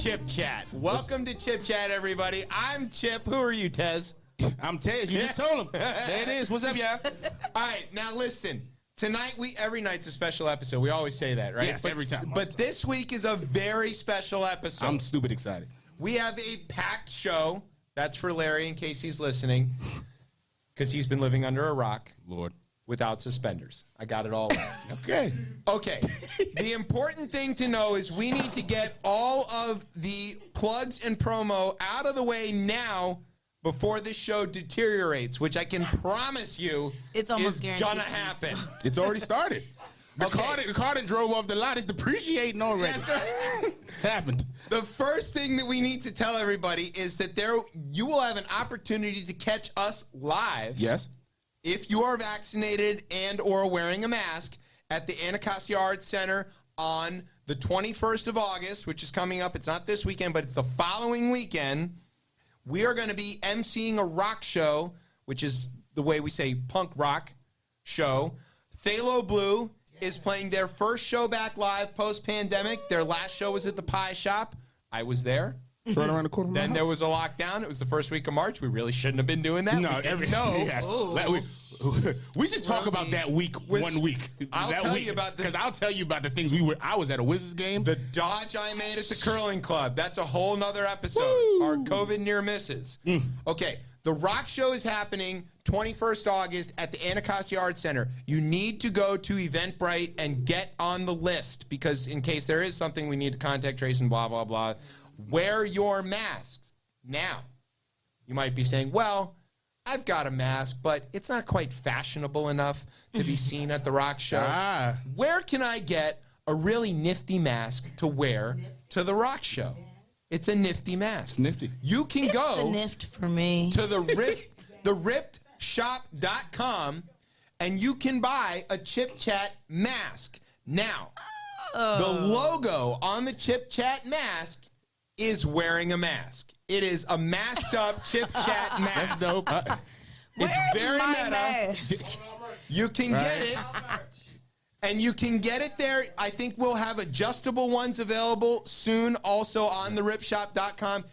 Chip Chat. Welcome to Chip Chat, everybody. I'm Chip. Who are you, Tez? I'm Tez. You just told him. There it is. What's up, y'all? All right, now listen. Tonight, every night's a special episode. We always say that, right? Yes, every time. But this week is a very special episode. I'm stupid excited. We have a packed show. That's for Larry in case he's listening, because he's been living under a rock. Lord. Without suspenders. I got it all out. Okay. The important thing to know is we need to get all of the plugs and promo out of the way now before this show deteriorates, which I can promise you it's almost is guaranteed gonna happen. It's already started. The car that drove off the lot is depreciating already. That's right. It's happened. The first thing that we need to tell everybody is that you will have an opportunity to catch us live. Yes. If you are vaccinated and or wearing a mask at the Anacostia Arts Center on the 21st of August, which is coming up. It's not this weekend, but it's the following weekend. We are going to be emceeing a rock show, which is the way we say punk rock show. Phthalo Blue is playing their first show back live post-pandemic. Their last show was at the Pie Shop. I was there. It's right around the corner. Then there was a lockdown. It was the first week of March. We really shouldn't have been doing that. Yes. We should talk about that week. 1 week. I'll tell you about because I'll tell you about the things I was at a Wizards game. The dodge I made at the curling club. That's a whole nother episode. Woo! Our COVID near misses. Okay, the rock show is happening 21st August at the Anacostia Arts Center. You need to go to Eventbrite and get on the list because in case there is something we need to contact trace and blah, blah, blah. Wear your masks. Now, you might be saying, well, I've got a mask, but it's not quite fashionable enough to be seen at the rock show. Where can I get a really nifty mask to wear to the rock show? It's a nifty mask. It's nifty. You can go the nift for me. to the rippedshop.com and you can buy a Chip Chat mask. Now, the logo on the Chip Chat mask is wearing a mask. It is a masked up Chip Chat mask. That's dope. Where's It's very my meta. mask? You can get it. And you can get it there. I think we'll have adjustable ones available soon also on the ripshop.com.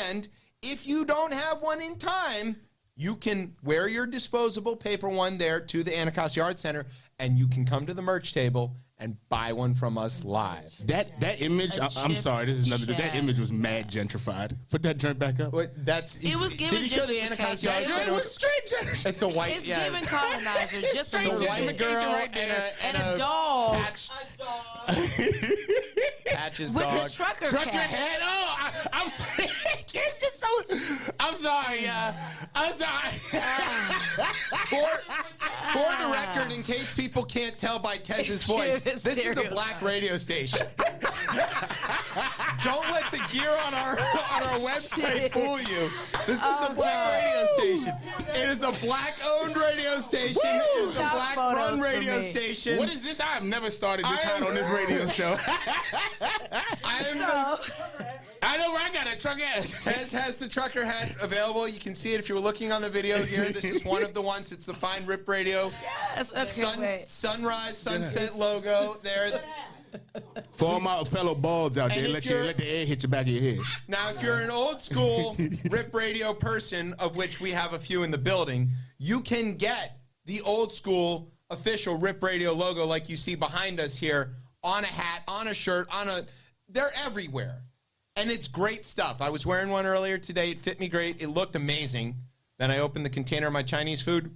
And if you don't have one in time, you can wear your disposable paper one there to the Anacostia Arts Center, and you can come to the merch table and buy one from us live. That image, I'm sorry, this is another. That image was mad gentrified. Put that joint back up. It was given Did you show the Anacostia Arts Center? It was straight gentrified. It's a white, It's given colonizer, just a straight little white bit. girl right there. And a dog. Patches With dog. the trucker Trucker cap. head. Oh, I'm sorry. It's just so. I'm sorry. I'm sorry. For the record, in case people can't tell by Tez's voice, this is a black radio station. Don't let the gear on our website fool you. This is a black radio station. It is a black-owned radio station. It is a Stop black-run photos for radio me. station. What is this? I have never started this hot on this radio show. I know where I got a trucker hat. Tez has the trucker hat available. You can see it if you're looking on the video here. This is one of the ones. It's the fine Rip Radio Yes, okay, wait. sunrise sunset logo there. For all my fellow balds out And there, if let the air hit your back of your head. Now, if you're an old school Rip Radio person, of which we have a few in the building, you can get the old school official Rip Radio logo like you see behind us here on a hat, on a shirt, they're everywhere. And it's great stuff. I was wearing one earlier today. It fit me great. It looked amazing. Then I opened the container of my Chinese food.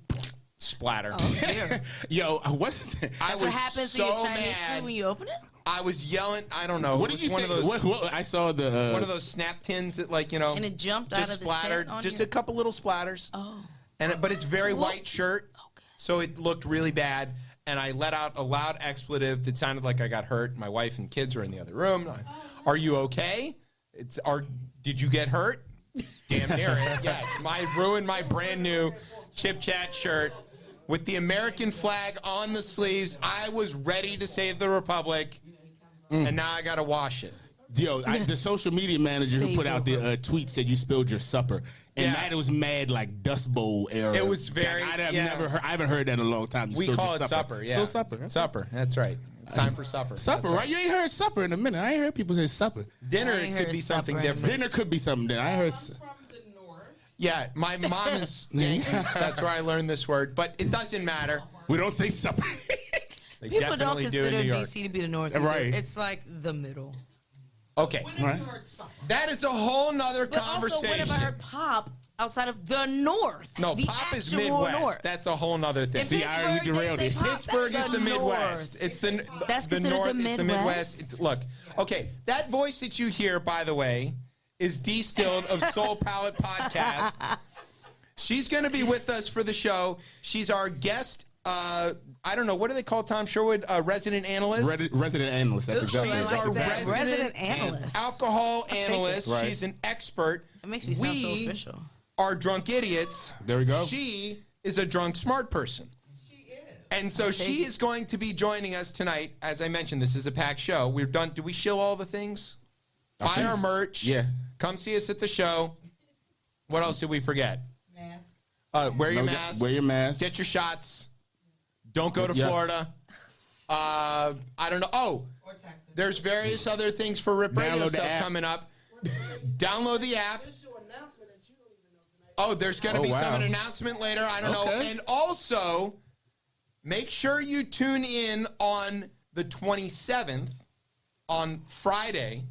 Splatter. Oh, Yo, what's that? I That's was what happens so to your Chinese mad. food when you open it? I was yelling. I don't know. What It did you was say? one of those, What, I saw the one of those snap tins that, like, And it jumped out just of the splattered. tent on Just you? a couple little splatters. Oh. But it's very Well, white shirt, okay. so it looked really bad. And I let out a loud expletive that sounded like I got hurt. My wife and kids are in the other room. Are you okay? Did you get hurt? Damn near it. Yes. Ruined my brand new Chip Chat shirt with the American flag on the sleeves. I was ready to save the Republic, and now I got to wash it. Yo, the social media manager who put out the tweet said you spilled your supper. And that was mad like Dust Bowl era. It was very. I haven't heard that in a long time. We call it supper. Yeah, Still supper. Supper. That's right. It's time for supper. Supper, right? You ain't heard supper in a minute. I ain't heard people say supper. Dinner I ain't could heard be something supper in a different. Dinner could be something different. I heard. From the north. Yeah, my mom is Yankee. That's where I learned this word, but it doesn't matter. We don't say supper. They People don't definitely do in consider New York. DC to be the North. Right. Either. It's like the middle. Okay, When have you heard supper? that is a whole nother But also, conversation. what if I heard pop outside of the North? No, the pop is actual Midwest. North. That's a whole nother thing. In See, I already Pittsburgh, they derailed say it. pop, Pittsburgh that's is the Midwest. North. It's the That's the considered North. the It's the Midwest. Midwest? Look, okay, that voice that you hear, by the way, is DeeStilled of Soul Palette Podcast. She's going to be with us for the show. She's our guest. I don't know, what do they call Tom Sherwood? Resident analyst. Resident analyst. That's exactly. She's I like our that. resident analyst. alcohol take it. analyst. Right. She's an expert. It makes me sound so We official. are drunk idiots. There we go. She is a drunk smart person. And so she is going to be joining us tonight. As I mentioned, this is a packed show. We've done. Did we shill all the things? Buy think our so. merch. Yeah. Come see us at the show. What else did we forget? Mask. Wear your No, mask. wear your mask. Get your shots. Don't go to Yes. Florida. I don't know. Oh, Or Texas. there's various other things for Rip Radio Download the stuff app. coming up. Download the app. There's your announcement that you don't even know tonight. Oh, there's going to Oh, be wow. some announcement later. I don't know. Okay. And also, make sure you tune in on the 27th on Friday.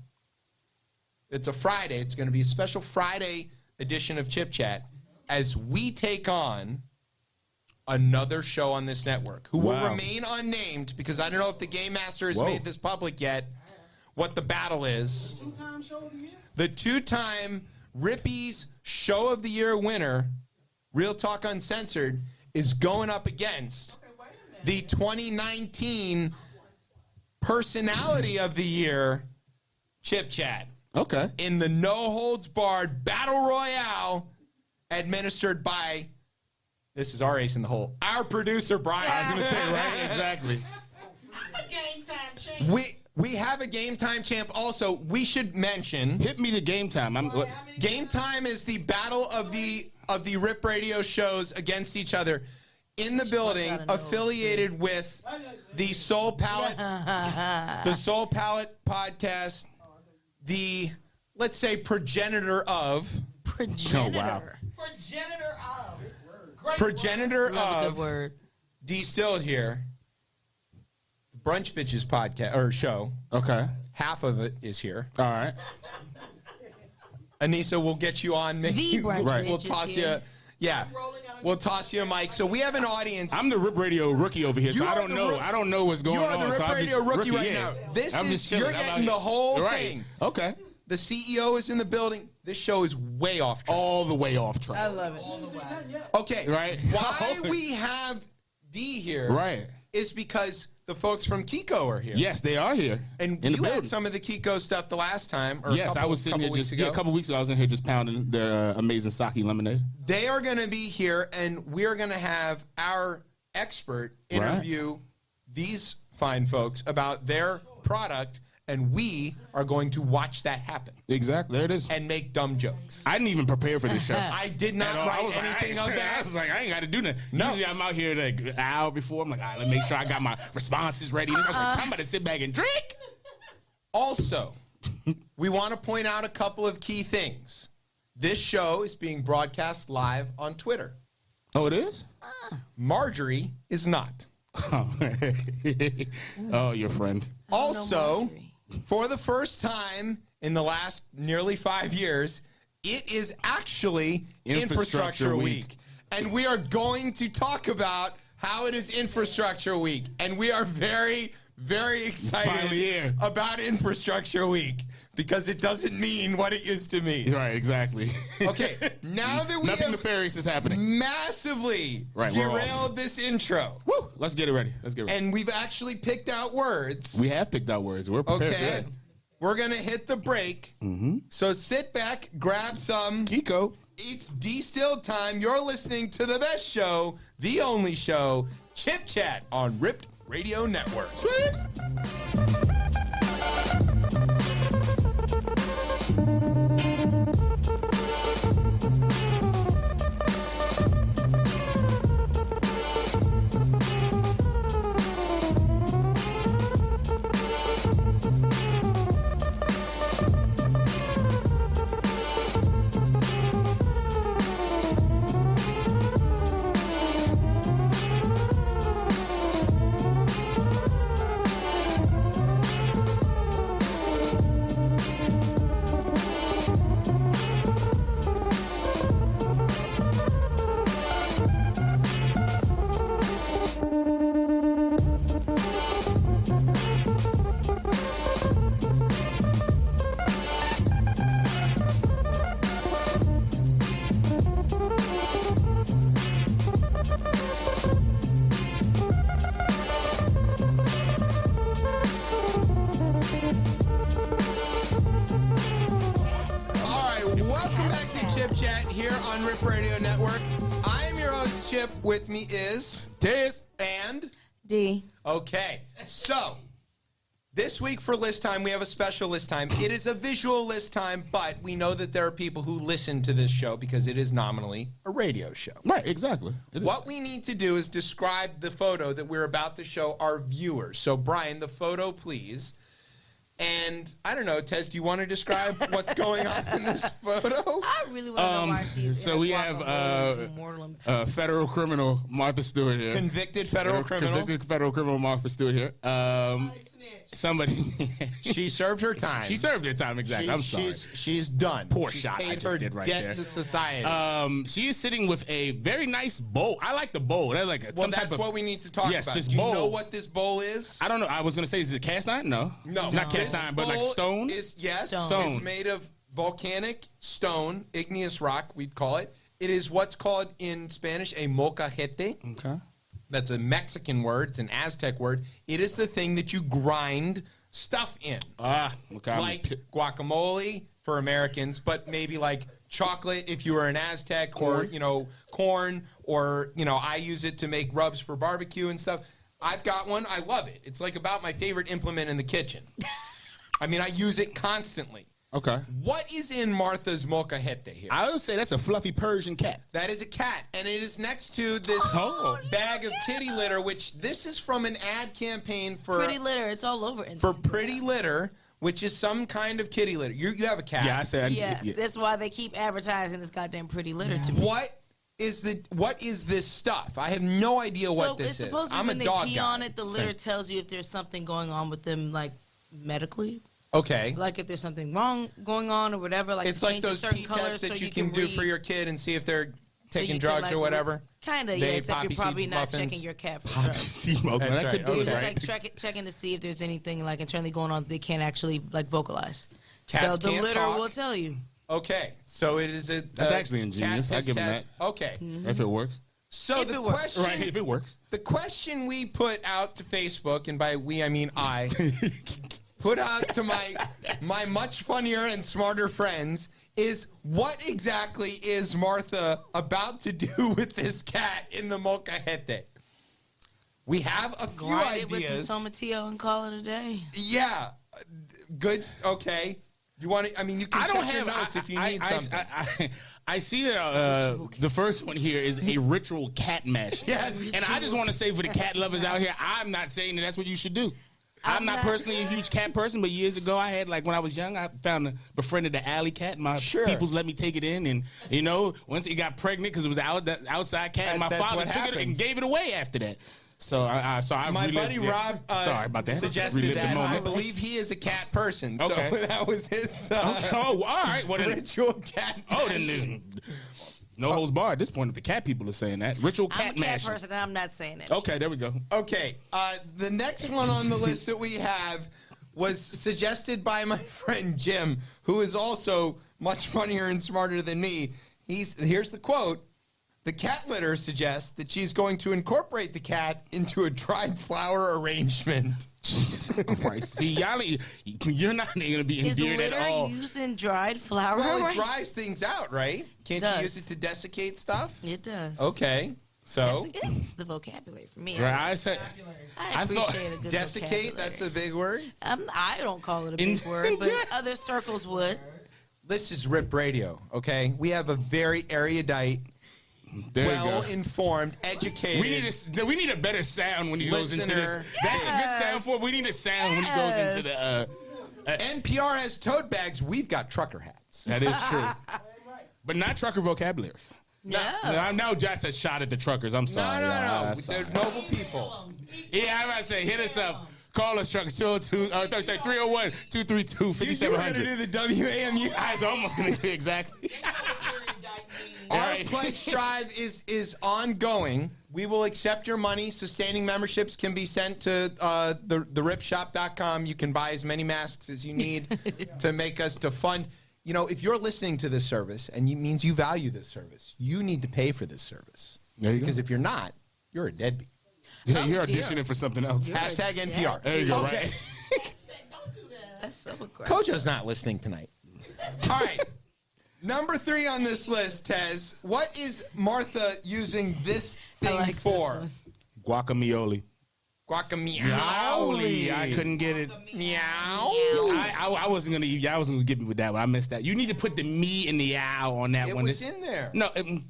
It's a Friday. It's going to be a special Friday edition of Chip Chat as we take on another show on this network who will Wow. remain unnamed because I don't know if the Game Master has Whoa. made this public yet, what the battle is. Two-time show of the year? The two-time Rippy's Show of the Year winner, Real Talk Uncensored, is going up against the 2019 Personality of the Year, Chip Chat, Okay. in the no-holds-barred Battle Royale administered by, this is our ace in the hole, our producer, Brian. I was gonna say right. Exactly. I'm a game time champ. We have a Game Time champ also. We should mention... Hit me to game time. Game Time is the battle of the Rip Radio shows against each other in the building, gotta know. affiliated with the Soul Palette, the Soul Palette podcast, the, let's say, progenitor of Progenitor. Progenitor of. Great progenitor Love a good of word. DeeStilled here, Brunch Bitches podcast or show. Okay. Half of it is here. All right. Anissa, we'll get you on. Maybe The Brunch Right. we'll Bitches toss you. here. Yeah, we'll toss you a mic. So we have an audience. I'm the Rip Radio rookie over here, so You I are don't the know. rook- I don't know what's going You are on. the Rip so I'm Radio just rookie right yeah. now. This I'm is just chilling. you're I'm out getting here. the whole Right. thing. Okay. The CEO is in the building. This show is way off track. All the way off track. I love it. Okay, Right. Why we have D here Right. is because the folks from Kiko are here. Yes, they are here. And in you the had building. some of the Kiko stuff the last time. Or Yes, I was sitting here weeks just ago. a couple weeks ago. I was in here just pounding their amazing sake lemonade. They are going to be here, and we're going to have our expert interview these fine folks about their product, and we are going to watch that happen Exactly. There it is. and make dumb jokes. I didn't even prepare for this show. I did not At all. I write was like, anything of I that. was like, I ain't got to do nothing. No. Usually I'm out here like an hour before. I'm like, all right, let me make sure I got my responses ready. I was like, I'm about to sit back and drink. Also, we want to point out a couple of key things. This show is being broadcast live on Twitter. Oh, it is? Marjorie is not. Oh, your friend. Also, for the first time in the last nearly 5 years, it is actually Infrastructure Week. And we are going to talk about how it is Infrastructure Week. And we are very, very Finally excited here. about Infrastructure Week because it doesn't mean what it used to mean. Right, exactly. Okay, now that we Nothing have nefarious is happening. massively Right, we're off. derailed this intro, Woo! Let's get it ready. Let's get it ready. and we've actually picked out words. We have picked out words. We're prepared for Okay, that. we're gonna hit the break. So sit back, grab some. Kiko. It's DeeStilled time. You're listening to the best show, the only show, Chip Chat on Ripped Radio Network. Sweet. on Rip Radio Network. I am your host, Chip. With me is Tiz. and D. okay. So this week for list time, we have a special list time. It is a visual list time, but we know that there are people who listen to this show because it is nominally a radio show. Right, exactly. What we need to do is describe the photo that we're about to show our viewers. So, Brian, the photo, please. And I don't know, Tez, do you want to describe what's going on in this photo? I really want to know why she's so we have federal criminal Martha Stewart here. Convicted federal criminal. Convicted federal criminal Martha Stewart here. Somebody. She served her time. She served her time, exactly. I'm sorry. She's done. Poor She shot I paid just her did right debt there. to society. She is sitting with a very nice bowl. I like the bowl. That's like Well, some that's type of, what we need to talk Yes, about. this Do you bowl. know what this bowl is? I don't know. I was going to say, is it cast iron? No. Not cast This iron, but like bowl stone? Yes, Stone. it's made of volcanic stone, igneous rock, we'd call it. It is what's called in Spanish a molcajete. Okay. That's a Mexican word. It's an Aztec word. It is the thing that you grind stuff in. Okay. Like guacamole for Americans, but maybe like chocolate if you were an Aztec, or, corn, or, I use it to make rubs for barbecue and stuff. I've got one. I love it. It's like about my favorite implement in the kitchen. I mean, I use it constantly. Okay. What is in Martha's molcajete here? I would say that's a fluffy Persian cat. That is a cat, and it is next to this bag of kitty litter, which this is from an ad campaign for Pretty Litter. It's all over Instagram. for Pretty Litter, which is some kind of kitty litter. You have a cat. Yeah, I said. Yes, yeah. that's why they keep advertising this goddamn Pretty Litter to me. What is this stuff? I have no idea what this it's is. supposed to be I'm a when they dog pee guy. on it, the litter tells you if there's something going on with them, like medically. Okay. Like if there's something wrong going on or whatever. Like It's like change a those certain pee color tests that so you can do read. for your kid and see if they're So taking you drugs can, or whatever. Kind of, yeah. They Except poppy you're probably seed not muffins. checking your cat for Poppy drugs. seed muffins. That's I right. could do You're Okay. just like checking to see if there's anything like internally going on that they can't actually like vocalize. Cats so the can't litter talk. will tell you. Okay, so it is a That's actually ingenious. cat I give 'em test. Okay, If it works. so If the it works. question, Right, if it works. the question we put out to Facebook, and by we I mean I, put out to my much funnier and smarter friends is, what exactly is Martha about to do with this cat in the molcajete? We have a few Grind it with ideas. some tomatillo and call it a day. Yeah, good. Okay, you want to? I mean, you can I don't check your have notes if you need something. I see that the first one here is a ritual cat mash. Yes. And I just want to say for the cat lovers out here, I'm not saying that that's what you should do. I'm not personally a huge cat person, but years ago I had, like when I was young, I befriended the alley cat. My peoples let me take it in, and once it got pregnant because it was outside cat, and my That's father what took it happens. and gave it away after that. So I My relived buddy it. Rob sorry about that. suggested Relived the that. I moment. believe he is a cat person. So Okay. that was his Oh, all right. Well, then, ritual cat. oh, then there's no holds barred at this point if the cat people are saying that. Ritual I'm cat a cat mashing. person and I'm not saying it. Okay, there we go. Okay, the next one on the list that we have was suggested by my friend Jim, who is also much funnier and smarter than me. Here's the quote. The cat litter suggests that she's going to incorporate the cat into a dried flower arrangement. Jesus Christ. See, you're not going to be Is endeared at litter all. used in dried flour? Well, it right? dries things out, right? Can't you Does. use it to dessicate stuff? It does. Okay, so It's the vocabulary for me. Right, I said, I I thought- appreciate a good desiccate, vocabulary. that's a big word. I don't call it a big word, but other circles would. This is Rip Radio, okay? We have a very erudite, there you go. well-informed, educated. We need a better sound when he goes into Listener. this. That's a good sound for it. We need a sound when he goes into the. NPR has tote bags. We've got trucker hats. That is true. But not trucker vocabularies. No. I know Josh has shot at the truckers. I'm No, sorry. no, I'm no. sorry. They're noble people. Yeah, I'm about to say, hit us up. Call us, truckers. 301 232 You were going to 5700. do the WAMU. I was almost going to do exactly. Our Right. pledge drive is ongoing. We will accept your money. Sustaining memberships can be sent to theripshop.com. You can buy as many masks as you need to make us to fund. You know, if you're listening to this service and it means you value this service, you need to pay for this service. There you Because go. if you're not, you're a deadbeat. Yeah, you're dear. auditioning for something else. Hashtag NPR. There you go, Okay. right? That's so aggressive. Kojo's not listening tonight. All right. Number 3 on this list, Tez. What is Martha using this thing like for? this Guacamole. Guacamole. I couldn't get it. Meow. I wasn't gonna. Y'all wasn't gonna get me with that one. I missed that. You need to put the me and the yow on that It one. was in there. No, It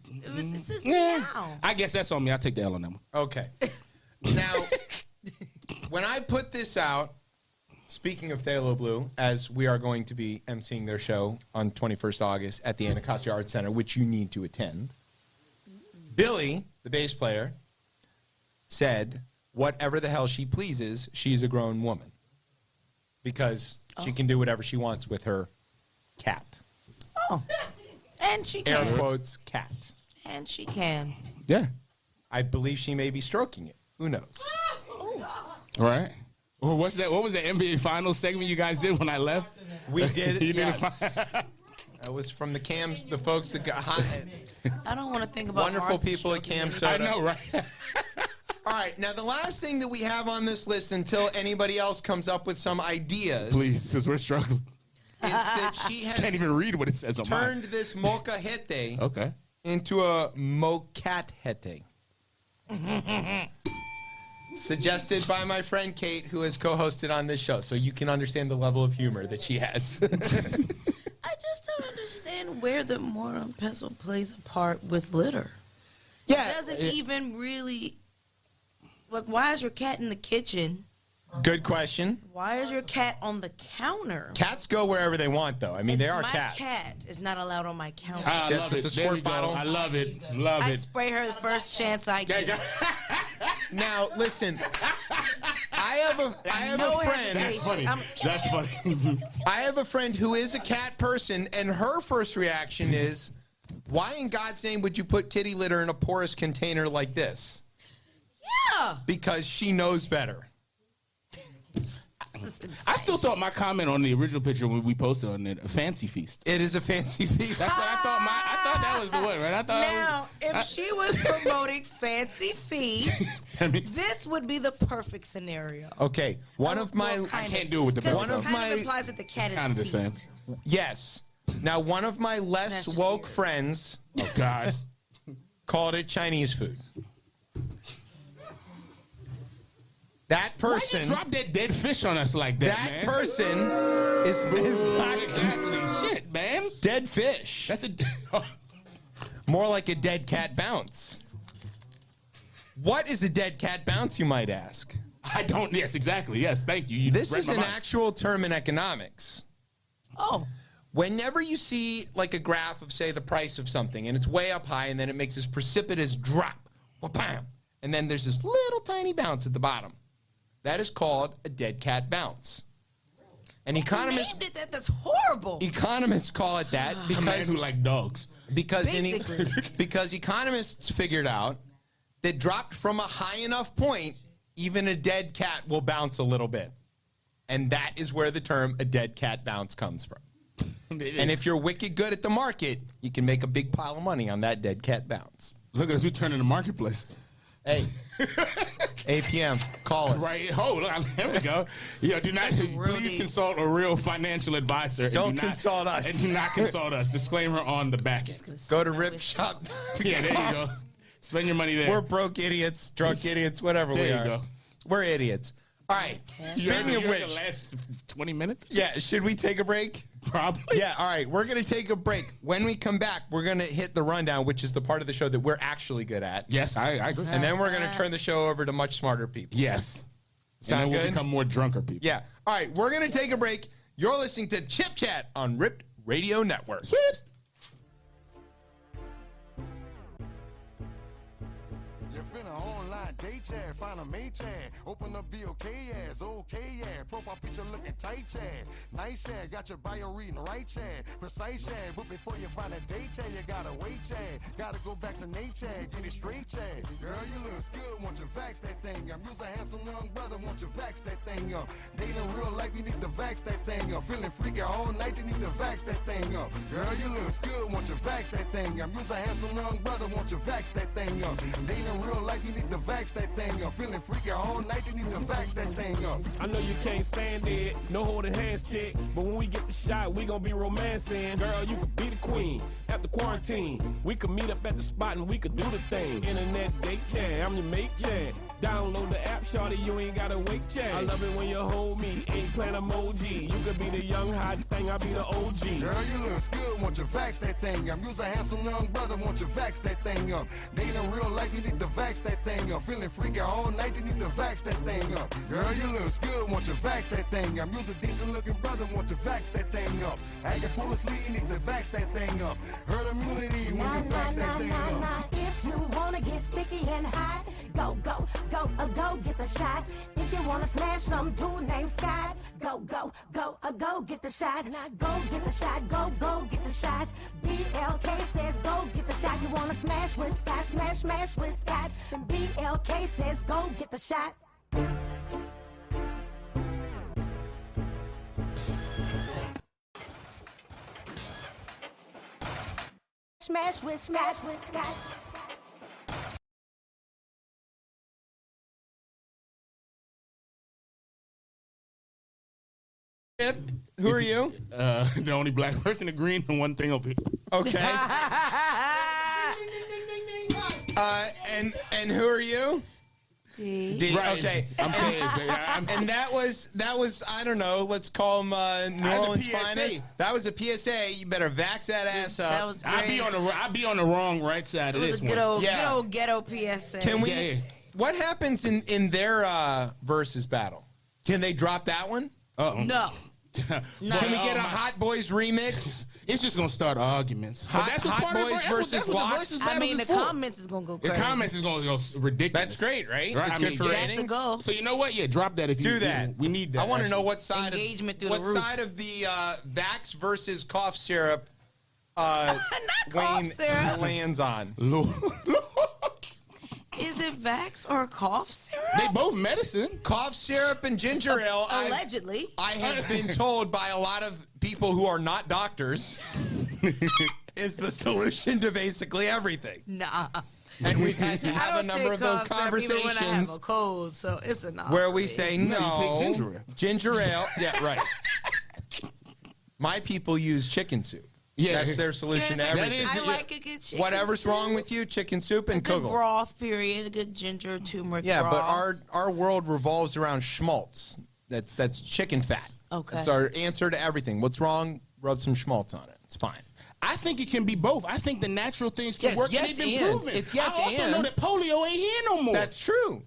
says yeah. meow. I guess that's on me. I'll take the L on that one. Okay. Now, when I put this out, speaking of Phthalo Blue, as we are going to be emceeing their show on 21st August at the Anacostia Arts Center, which you need to attend, Billy, the bass player, said, whatever the hell she pleases, she's a grown woman. Because she can do whatever she wants with her cat. Oh, and she Air can. quotes, cat. And she can. Yeah. I believe she may be stroking it. Who knows? All right. Well, what's that? What was the NBA Finals segment you guys did when I left? We did You it, did yes. That was from the Cams, the folks that got hot. I don't want to think about Wonderful Martha people at stroking Cam anything. Soda. I know, right? All right, now the last thing that we have on this list until anybody else comes up with some ideas Please, because we're struggling. is that she Can't has even read what it says on turned this molcajete Okay. into a mocatjete. Suggested by my friend Kate, who has co-hosted on this show, so you can understand the level of humor that she has. I just don't understand where the moral pestle plays a part with litter. It doesn't even really. Like, why is your cat in the kitchen? Good question. Why is your cat on the counter? Cats go wherever they want, though. I mean, they are my cats. cat is not allowed on my counter. I That's love with it. the There squirt we go. bottle. I love it. Love I it. spray her the first chance I get. Now, listen. I have No a friend. hesitation. Funny. I'm- That's funny. I have a friend who is a cat person, and her first reaction is, why in God's name would you put kitty litter in a porous container like this? Yeah. Because she knows better. This is insane. I still thought my comment on the original picture when we posted on it, a fancy feast. It is a fancy feast. That's what I thought. I thought that was the one, right? I thought. Now, if she was promoting Fancy Feast, this would be the perfect scenario. Okay, one of my Well, kind I can't do it with the Because One it of kind my- of implies that the cat is kind of the same. feast. yes. Now, one of my less That's just woke weird. friends Oh God. called it Chinese food. That Why you person, drop that dead fish on us like that, that man? person is not Exactly. Shit, man. dead fish. That's a. More like a dead cat bounce. What is a dead cat bounce, you might ask? I don't. Yes, exactly. Yes, thank you. You This read is my an mind. actual term in economics. Oh, Whenever you see like a graph of, say, the price of something, and it's way up high, and then it makes this precipitous drop, wha-bam, and then there's this little tiny bounce at the bottom. That is called a dead cat bounce. And economists named it that. That's horrible. call it that A man because who like dogs. Basically. because economists figured out that dropped from a high enough point, even a dead cat will bounce a little bit. And that is where the term a dead cat bounce comes from. And if you're wicked good at the market, you can make a big pile of money on that dead cat bounce. Look at us, we turning the marketplace. Hey, 8 p.m. Call us. Right. Oh, look, there we go. Yo, do not That's real please deep. consult a real financial advisor. and Don't do not- consult us. And do not consult us. Disclaimer on the back end. Go to Rip Shop. Yeah, there you go. Spend your money there. We're broke idiots, drunk idiots, whatever There we you are. go. We're idiots. All right. You heard Speaking of the which, last 20 minutes? yeah, should we take a break? Probably. Yeah, all right. We're going to take a break. When we come back, we're going to hit the rundown, which is the part of the show that we're actually good at. Yes, I agree. And then we're going to turn the show over to much smarter people. Yes. Sound and then we'll good? become more drunker people. Yeah. All right. We're going to take a break. You're listening to Chip Chat on Ripped Radio Network. Sweet. You finna online date chat, find a mate chat, open up be okay ass, okay yeah, profile picture looking tight chat, nice chat, got your bio reading right chat, precise chat, but before you find a date chat, you gotta wait chat, gotta go vaccinate chat, get it straight chat, girl you look good, want you vax that thing up, you's a handsome young brother, want you vax that thing up, dating real life, you need to vax that thing up. Feeling freaky all night, you need to vax that thing up. Girl, you look good, want you vax that thing up. You's a handsome young brother, want you vax that thing up. Dating in real life, you need to vax that thing up. Feeling freaky all night, you need to vax that thing up. I know you can't stand it, no holding hands, chick. But when we get the shot, we gon' be romancing. Girl, you could be the queen after quarantine. We could meet up at the spot and we could do the thing. Internet date chat, I'm your mate chat. Download the app, shawty, you ain't gotta wait chat. I love it when you hold me, ain't playing emoji. You could be the young hot thing, I'll be the OG. Girl, you look good, want you vax that thing up. You's a handsome young brother, want you vax that thing up. Dating in real life, you need to vax that thing up. Feeling freaky all night, you need to vax that thing up. Girl, you look good, want you vax that thing up. You's a decent looking brother, want you vax that thing up. Acting full of sleep, you need to vax that thing up. Herd immunity when you vax that thing up. If you wanna get sticky and hot, go, get the shot. If you wanna smash some dude named Scott, go, get the shot. Go get the shot, go get the shot. BLK says go get the shot. You wanna smash with Scott, smash with Scott. Then BLK says go get the shot. Smash with Scott. Who are you? The only black person agreeing on one thing over here. Okay. And who are you? D. Right. Okay. I'm saying, And that was I don't know. Let's call him New Orleans PSA. finest. That was a PSA. You better vax that ass up. That was great. I be on the wrong right side of It this was a good one. old ghetto PSA. Can we? Yeah. What happens in their versus battle? Can they drop that one? Uh-oh. No. No. Can we get a Hot Boys remix? It's just gonna start arguments. But Hot Boys versus Locks? I mean, the comments is gonna go The crazy. comments is gonna go ridiculous. That's great, right? Right? It's I good mean, for yeah. That's the ratings. goal. So you know what? Yeah, drop that if you Do that. We need that. I want to know actually. what side Engagement through what the roof. side of the Vax versus cough syrup Not cough Wayne syrup. lands on. Lord. Is it Vax or cough syrup? They both medicine. Cough syrup and ginger ale. Allegedly. I have been told by a lot of people who are not doctors is the solution to basically everything. Nah. And we've had to I have a don't number take of those cough syrup even when I have conversations a cold, so it's a no. where we say no. you take ginger ale. Ginger ale. Yeah, right. My people use chicken soup. Yeah. That's their solution to That everything. is- I like a good chicken Whatever's soup. wrong with you, chicken soup and A good kugel. broth, period. A good ginger, turmeric Yeah, broth. but our world revolves around schmaltz. That's chicken fat. Okay. That's our answer to everything. What's wrong? Rub some schmaltz on it. It's fine. I think it can be both. I think the natural things can Yeah, it's work. yes and they've been and. proven. It's yes I also and. know that polio ain't here no more. That's true.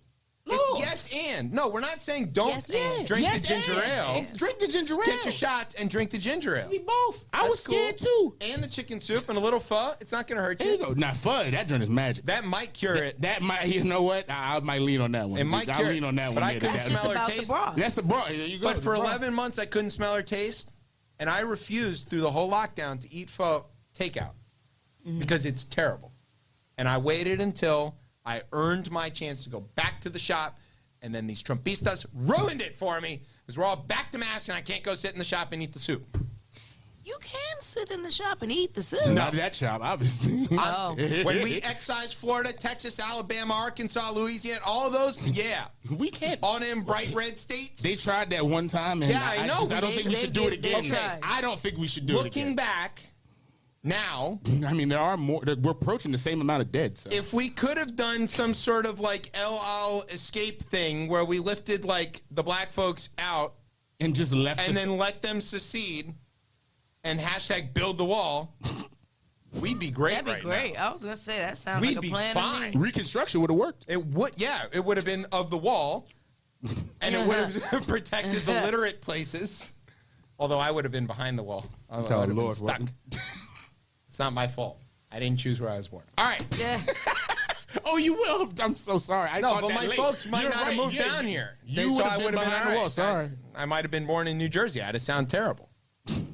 No. It's yes and. No, we're not saying don't Yes and. drink Yes the ginger and. ale. It's drink the ginger ale. Get your shots and drink the ginger ale. We both. I was That's scared cool. too. And the chicken soup and a little pho. It's not going to hurt There you you. go. Now, fudge, that drink is magic. That might cure it. That might, you know what? I might lean on that one. It might I'll cure lean it. on that But one. I there. couldn't That- smell or about taste. the broth. That's the broth. There you go. But the for broth. 11 months, I couldn't smell or taste. And I refused through the whole lockdown to eat pho takeout because it's terrible. And I waited until I earned my chance to go back to the shop. And then these Trumpistas ruined it for me because we're all back to mask and I can't go sit in the shop and eat the soup. You can sit in the shop and eat the soup. Not at that shop, obviously. No. When we excise Florida, Texas, Alabama, Arkansas, Louisiana, all of those, yeah. We can't. All them bright red states. They tried that one time, and Yeah, I know. I don't think we They should do it did- again. they tried. I don't think we should do it Looking again. back, now, I mean, there are more. We're approaching the same amount of dead. So. if we could have done some sort of like El Al escape thing where we lifted like the black folks out and just left. and then let them secede and hashtag build the wall, we'd be great. That'd be right great. now. I was gonna say that sounds We'd like a be plan fine. to me. Reconstruction would have worked. It would, yeah, it would have been of the wall, and it would have protected the literate places. Although I would have been behind the wall. I would have been Lord, stuck. It's not my fault. I didn't choose where I was born. All right. Yeah. Oh, you will. I'm so sorry. I No, caught but that my late. folks might You're not have right. moved Yeah, down here. You So would I have been would have behind all the wall. right. Sorry. I might have been born in New Jersey. I'd have sound terrible.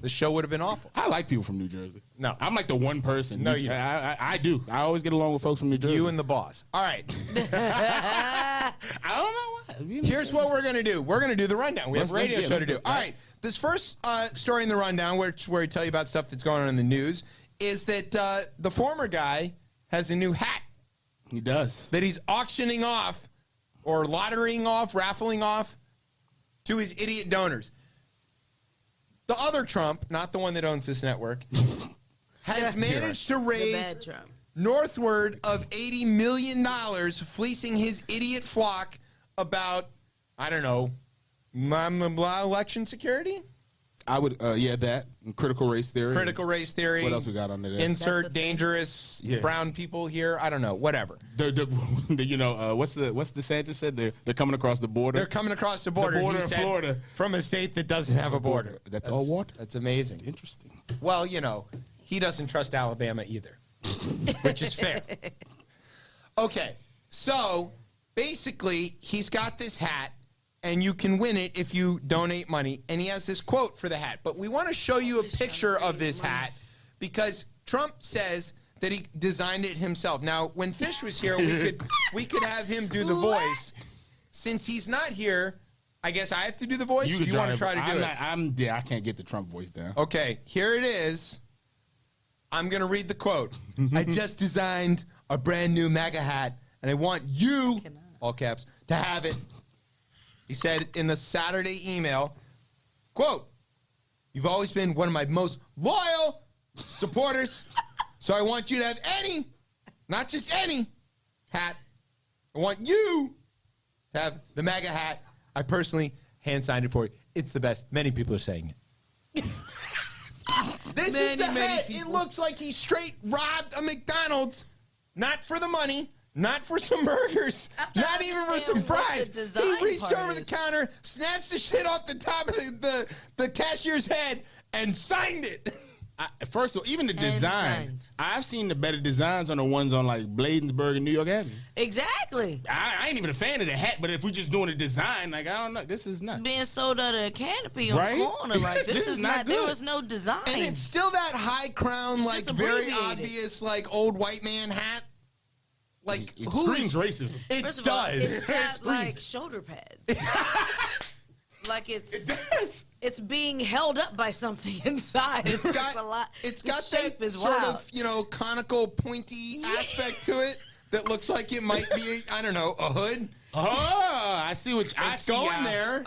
The show would have been awful. I like people from New Jersey. No. I'm like the one person. No, you don't. I do. I always get along with folks from New Jersey. You and the boss. All right. I don't know why. Here's what we're going to do. We're going to do the rundown. We have a radio show to do. All right. This first story in the rundown, where we tell you about stuff that's going on in the news, is that the former guy has a new hat. He does. That he's auctioning off or lotterying off, raffling off to his idiot donors. The other Trump, not the one that owns this network, has managed to raise northward of $80 million, fleecing his idiot flock about, I don't know, election security? I would, that. Critical race theory. Critical race theory. What else we got under there? Insert dangerous brown people here. I don't know. Whatever. What's DeSantis said? They're coming across the border. They're coming across the border. The border in Florida. From a state that doesn't have a border. That's all water? That's amazing. Interesting. Well, he doesn't trust Alabama either, which is fair. Okay. So, basically, he's got this hat. And you can win it if you donate money. And he has this quote for the hat. But we want to show you a picture of this hat because Trump says that he designed it himself. Now, when Fish was here, we could have him do the voice. Since he's not here, I guess I have to do the voice. You want to try to do it? I can't get the Trump voice down. Okay, here it is. I'm going to read the quote. I just designed a brand new MAGA hat, and I want you, all caps, to have it. He said in the Saturday email, quote, "You've always been one of my most loyal supporters, so I want you to have any, not just any, hat. I want you to have the MAGA hat. I personally hand-signed it for you. It's the best. Many people are saying it." This is the hat. It looks like he straight robbed a McDonald's, not for the money. Not for some burgers, not even for some fries. He reached over the counter, snatched the shit off the top of the cashier's head, and signed it. First of all, even the design, I've seen the better designs on the ones on like Bladensburg and New York Avenue. Exactly. I ain't even a fan of the hat, but if we're just doing a design, like, I don't know, this is nuts. Being sold under a canopy on the corner, like, this is not good. There was no design. And it's still that high crown, like, very obvious, like, old white man hat. Like, it screams racism. It does. It's got like shoulder pads. Like it's being held up by something inside. It's got a lot. It's got that sort of conical, pointy aspect to it that looks like it might be, I don't know, a hood. Oh, I see what it's going there.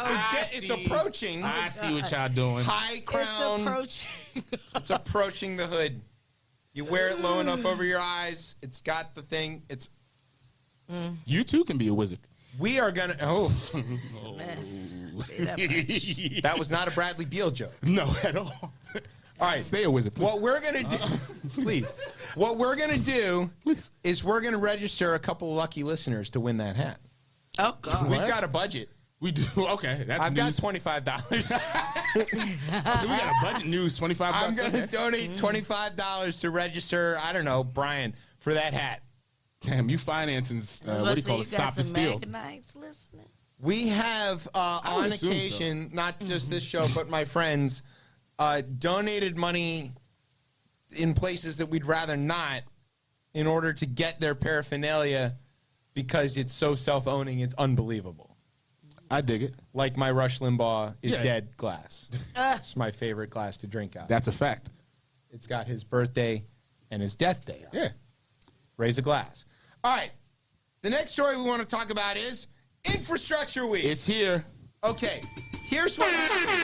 It's approaching. I see what y'all doing. High crown. It's approaching. It's approaching the hood. You wear it low enough over your eyes. It's got the thing. It's. You too can be a wizard. We are gonna. It's a mess. That was not a Bradley Beal joke. No, at all. All right, stay a wizard. Please. What we're gonna do, please. What we're gonna do is we're gonna register a couple of lucky listeners to win that hat. Oh God! We've got a budget. We do. Okay, I've got $25. We got a budget news. $25. I'm gonna donate $25 to register. I don't know, Brian, for that hat. Damn, you financing? What do you call it? Stop the steal. Listening. We have, on occasion, not just this show, but my friends, donated money in places that we'd rather not in order to get their paraphernalia because it's so self-owning, it's unbelievable. I dig it. Like my Rush Limbaugh is dead glass. It's my favorite glass to drink out. That's a fact. It's got his birthday and his death day on it. Yeah. Raise a glass. All right. The next story we want to talk about is Infrastructure Week. It's here. Okay. Here's what happened.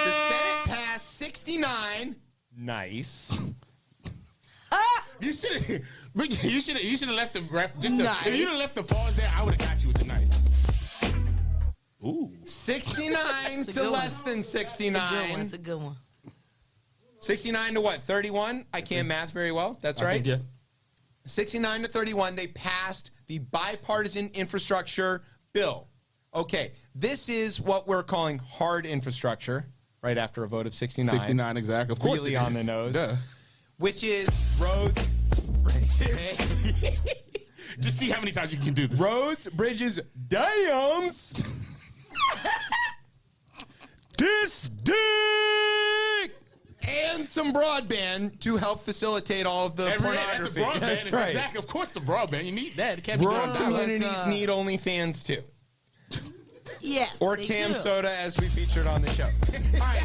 The Senate passed 69. Nice. You should have left the ref. If you'd have left the pause there, I would have got you with the nice. Ooh. 69 to less than 69. That's a good one. 69 to what? 31? I can't math very well. That's right. Yes. 69 to 31, they passed the bipartisan infrastructure bill. Okay, this is what we're calling hard infrastructure, right after a vote of 69. 69, exactly. Of course, really on the nose. Duh. Which is roads, bridges. Just see how many times you can do this. Roads, bridges, dams. This dick. And some broadband to help facilitate all of the pornography. The broadband. That's right. Exactly. Of course, the broadband. You need that. It can't Rural be communities need OnlyFans too. Yes. Or they Cam do. Soda, as we featured on the show. All right.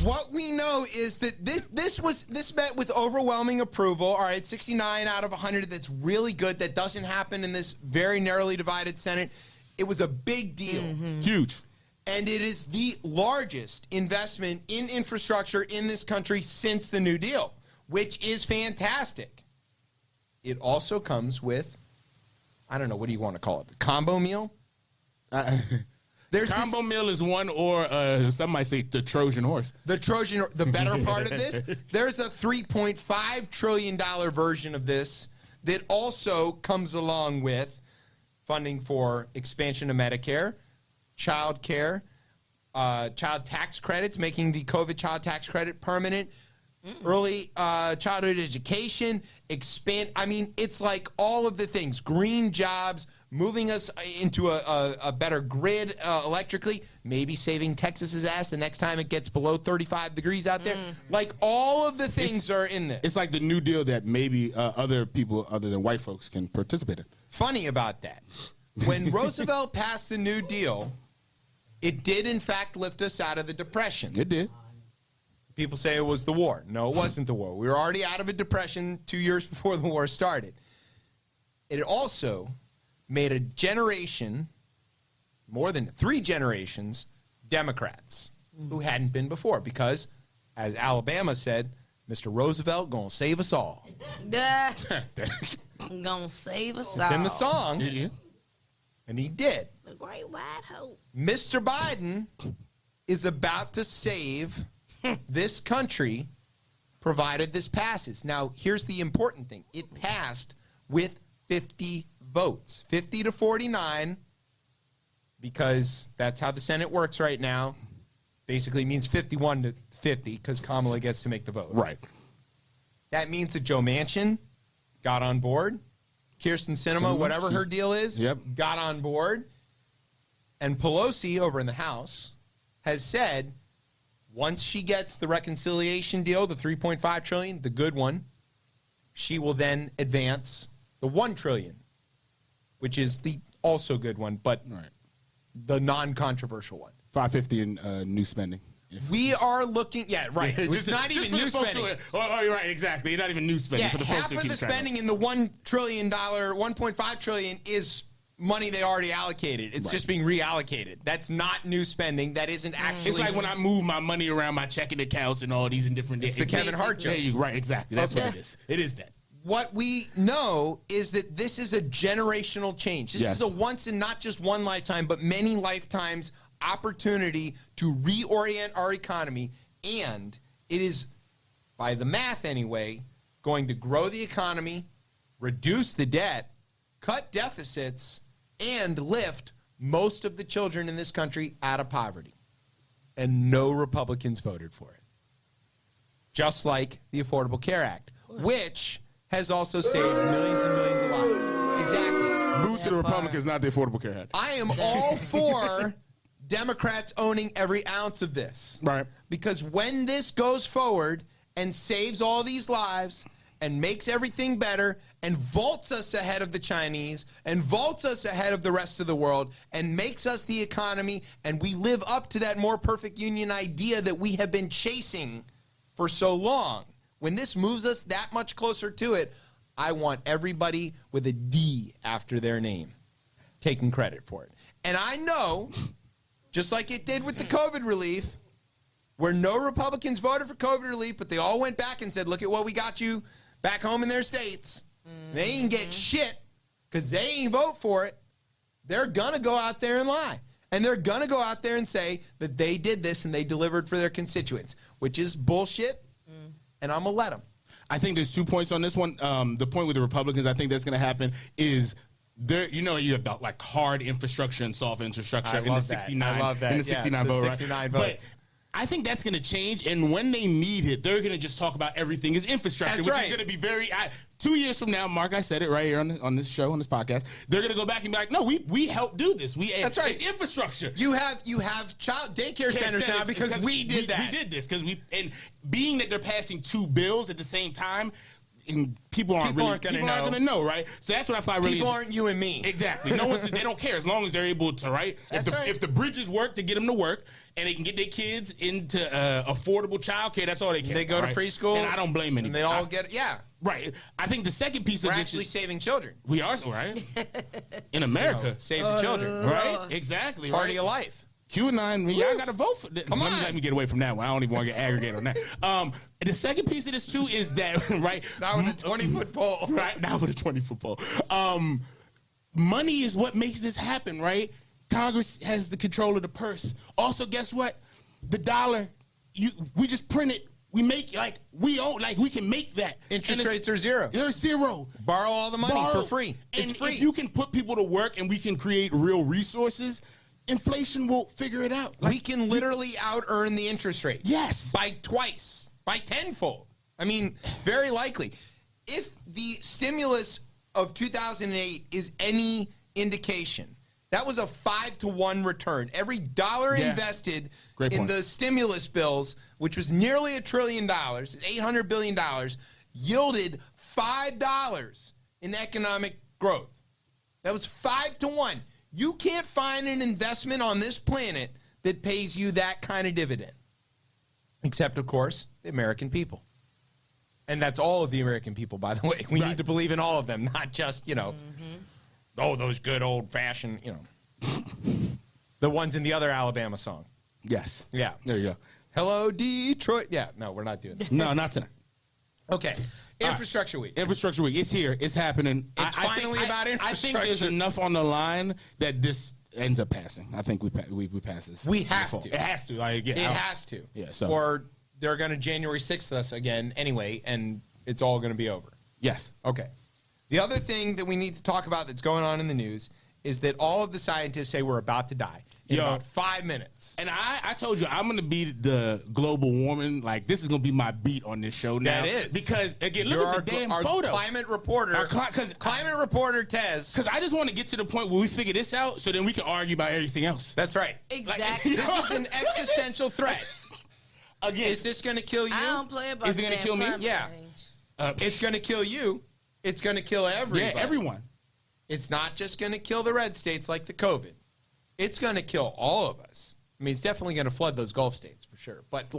What we know is that this met with overwhelming approval. All right, 69 out of 100. That's really good. That doesn't happen in this very narrowly divided Senate. It was a big deal. Huge. And it is the largest investment in infrastructure in this country since the New Deal, which is fantastic. It also comes with, I don't know, what do you want to call it? The combo meal? Combo meal is one, or some might say the Trojan horse. The better part of this, there's a $3.5 trillion version of this that also comes along with funding for expansion of Medicare, child care, child tax credits, making the COVID child tax credit permanent, early childhood education, it's like all of the things, green jobs, moving us into a better grid electrically, maybe saving Texas's ass the next time it gets below 35 degrees out there. Like all of the things are in this. It's like the New Deal that maybe other people other than white folks can participate in. Funny about that. When Roosevelt passed the New Deal, it did in fact lift us out of the Depression. It did. People say it was the war. No, it wasn't the war. We were already out of a depression 2 years before the war started. It also made a generation, more than 3 generations, Democrats who hadn't been before because, as Alabama said, Mr. Roosevelt gonna save us all. Gonna save us all. It's in the song, Yeah. and he did. The Great White Hope. Mr. Biden is about to save this country, provided this passes. Now, here's the important thing. It passed with 50 votes, 50 to 49, because that's how the Senate works right now. Basically means 51 to 50, because Kamala gets to make the vote. Right. That means that Joe Manchin got on board. Kirsten Sinema, whatever her deal is, got on board. And Pelosi over in the House has said, once she gets the reconciliation deal, the $3.5 trillion, the good one, she will then advance the $1 trillion, which is the also good one, but the non-controversial one. $550 in new spending. We are looking, it's not even new spending. You're right, exactly. Not even new spending. For the folks half of the spending in the $1 trillion, $1.5 trillion is money they already allocated. It's just being reallocated. That's not new spending. That isn't actually. It's like when I move my money around my checking accounts and all these in different. It's the Kevin Hart joke. Right, exactly. That's what it is. It is that. What we know is that this is a generational change. This is a once in not just one lifetime, but many lifetimes opportunity to reorient our economy. And it is, by the math anyway, going to grow the economy, reduce the debt, cut deficits, and lift most of the children in this country out of poverty. And no Republicans voted for it. Just like the Affordable Care Act, which has also saved millions and millions of lives. Exactly. Boo to the Republicans, not the Affordable Care Act. I am all for Democrats owning every ounce of this. Right. Because when this goes forward and saves all these lives and makes everything better and vaults us ahead of the Chinese and vaults us ahead of the rest of the world and makes us the economy, and we live up to that more perfect union idea that we have been chasing for so long, when this moves us that much closer to it, I want everybody with a D after their name taking credit for it. And I know, just like it did with the COVID relief, where no Republicans voted for COVID relief, but they all went back and said, look at what we got you back home in their states. They ain't get shit because they ain't vote for it. They're going to go out there and lie. And they're going to go out there and say that they did this and they delivered for their constituents, which is bullshit, and I'm going to let them. I think there's 2 points on this one. The point with the Republicans, I think that's going to happen is there. You have the, like, hard infrastructure and soft infrastructure in the 69. I love that. In the 69 vote, 69 votes. But I think that's going to change, and when they need it, they're going to just talk about everything as infrastructure, That's which right. is going to be very. 2 years from now, Mark, I said it right here on this show, on this podcast. They're going to go back and be like, "No, we helped do this. That's right. It's infrastructure. You have child daycare centers now because we did that. We did this because and being that they're passing 2 bills at the same time, and people aren't gonna know, right? So that's what I find really. People aren't you and me. Exactly. No one's. They don't care as long as they're able to, right? If the bridges work to get them to work, and they can get their kids into affordable childcare, that's all they care. They go to preschool, and I don't blame anybody. And they all get right. I think the second piece of we're this actually is saving children. We are right in America. Save the children, right? Exactly. Party of life. QAnon, y'all got to vote for this. Let me get away from that one. I don't even want to get aggregated on that. The second piece of this, too, is that, right? Now with a 20-foot pole. Right, now with a 20-foot pole. Money is what makes this happen, right? Congress has the control of the purse. Also, guess what? The dollar, we just print it. We make, we can make that. Interest rates are zero. They're zero. Borrow all the money for free. It's free. If you can put people to work and we can create real resources, inflation will figure it out. We can literally out-earn the interest rate. Yes. By twice. By tenfold. I mean, very likely. If the stimulus of 2008 is any indication, that was a 5-to-1 return. Every dollar invested in the stimulus bills, which was nearly $1 trillion, $800 billion, yielded $5 in economic growth. That was 5-to-1. You can't find an investment on this planet that pays you that kind of dividend. Except, of course, the American people. And that's all of the American people, by the way. We need to believe in all of them, not just, those good old-fashioned, the ones in the other Alabama song. Yes. Yeah. There you go. Hello, Detroit. Yeah, no, we're not doing that. No, not tonight. Okay. Infrastructure Week. Infrastructure Week. It's here. It's happening. It's finally about infrastructure. I think there's enough on the line that this ends up passing. I think we pass this. We have to. It has to. It has to. Yeah. So. Or they're going to January 6th us again anyway, and it's all going to be over. Yes. Okay. The other thing that we need to talk about that's going on in the news is that all of the scientists say we're about to die in about 5 minutes. And I told you, I'm going to be the global warming. This is going to be my beat on this show now. That is. Because, again, look at the damn photo. Climate reporter. Climate reporter Tez. Because I just want to get to the point where we figure this out so then we can argue about everything else. That's right. Exactly. This is an existential threat. Again, is this going to kill you? I don't play about Is it going to kill me? Yeah. It's going to kill you. It's going to kill everybody. Yeah, everyone. It's not just going to kill the red states like the COVID. It's going to kill all of us. I mean, it's definitely going to flood those Gulf states for sure. But,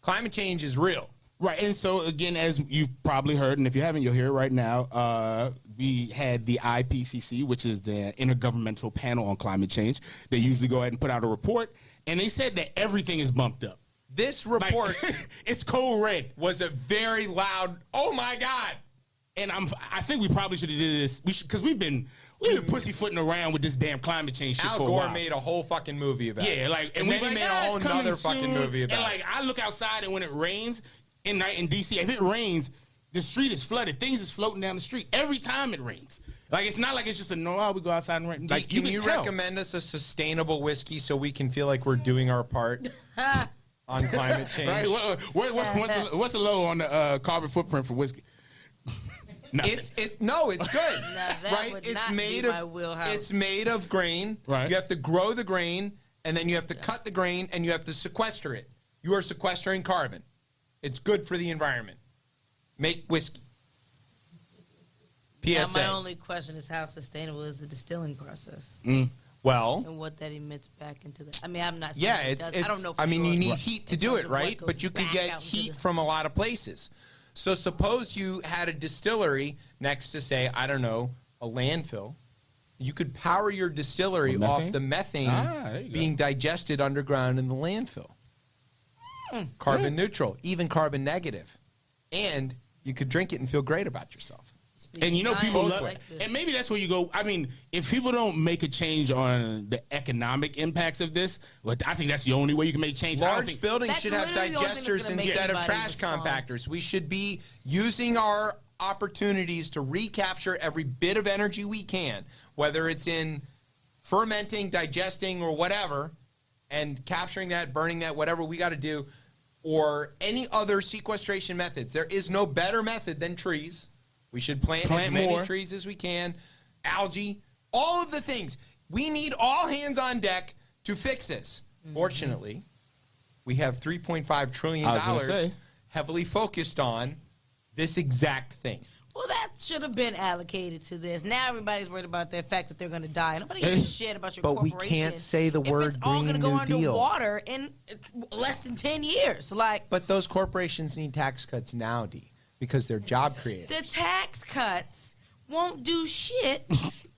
climate change is real. Right. And so, again, as you've probably heard, and if you haven't, you'll hear it right now, we had the IPCC, which is the Intergovernmental Panel on Climate Change. They usually go ahead and put out a report, and they said that everything is bumped up. This report, it's code red, was a very loud, oh, my God. And I think we probably should have did this because we've been pussyfooting around with this damn climate change shit for a while. Al Gore made a whole fucking movie about it. Yeah, and then he made a whole nother fucking movie about it. And I look outside and when it rains in DC, if it rains, the street is flooded. Things is floating down the street every time it rains. It's not like it's just we go outside and rain. Can you recommend us a sustainable whiskey so we can feel like we're doing our part on climate change? Right? What's the low on the carbon footprint for whiskey? It's good. Right? It's made of grain. Right. You have to grow the grain, and then you have to cut the grain, and you have to sequester it. You are sequestering carbon. It's good for the environment. Make whiskey. PSA. Now, my only question is how sustainable is the distilling process? Well, and what that emits back into the. I mean, I'm not. Yeah, saying I don't know. For you sure. need heat to do it, right? But you could get heat from a lot of places. So suppose you had a distillery next to, say, I don't know, a landfill. You could power your distillery off the methane being digested underground in the landfill. Carbon neutral, even carbon negative. And you could drink it and feel great about yourself. And people love it. And maybe that's where you go. I mean, if people don't make a change on the economic impacts of this, I think that's the only way you can make change. Large buildings should have digesters instead of trash compactors. We should be using our opportunities to recapture every bit of energy we can, whether it's in fermenting, digesting, or whatever, and capturing that, burning that, whatever we got to do, or any other sequestration methods. There is no better method than trees. We should plant as many trees as we can, algae, all of the things. We need all hands on deck to fix this. Fortunately, we have $3.5 trillion heavily focused on this exact thing. Well, that should have been allocated to this. Now everybody's worried about the fact that they're going to die. Nobody gives a shit about your corporation. But we can't say the word it's all Green gonna go New Deal. underwater in less than 10 years. But those corporations need tax cuts now, D, because they're job creators. The tax cuts won't do shit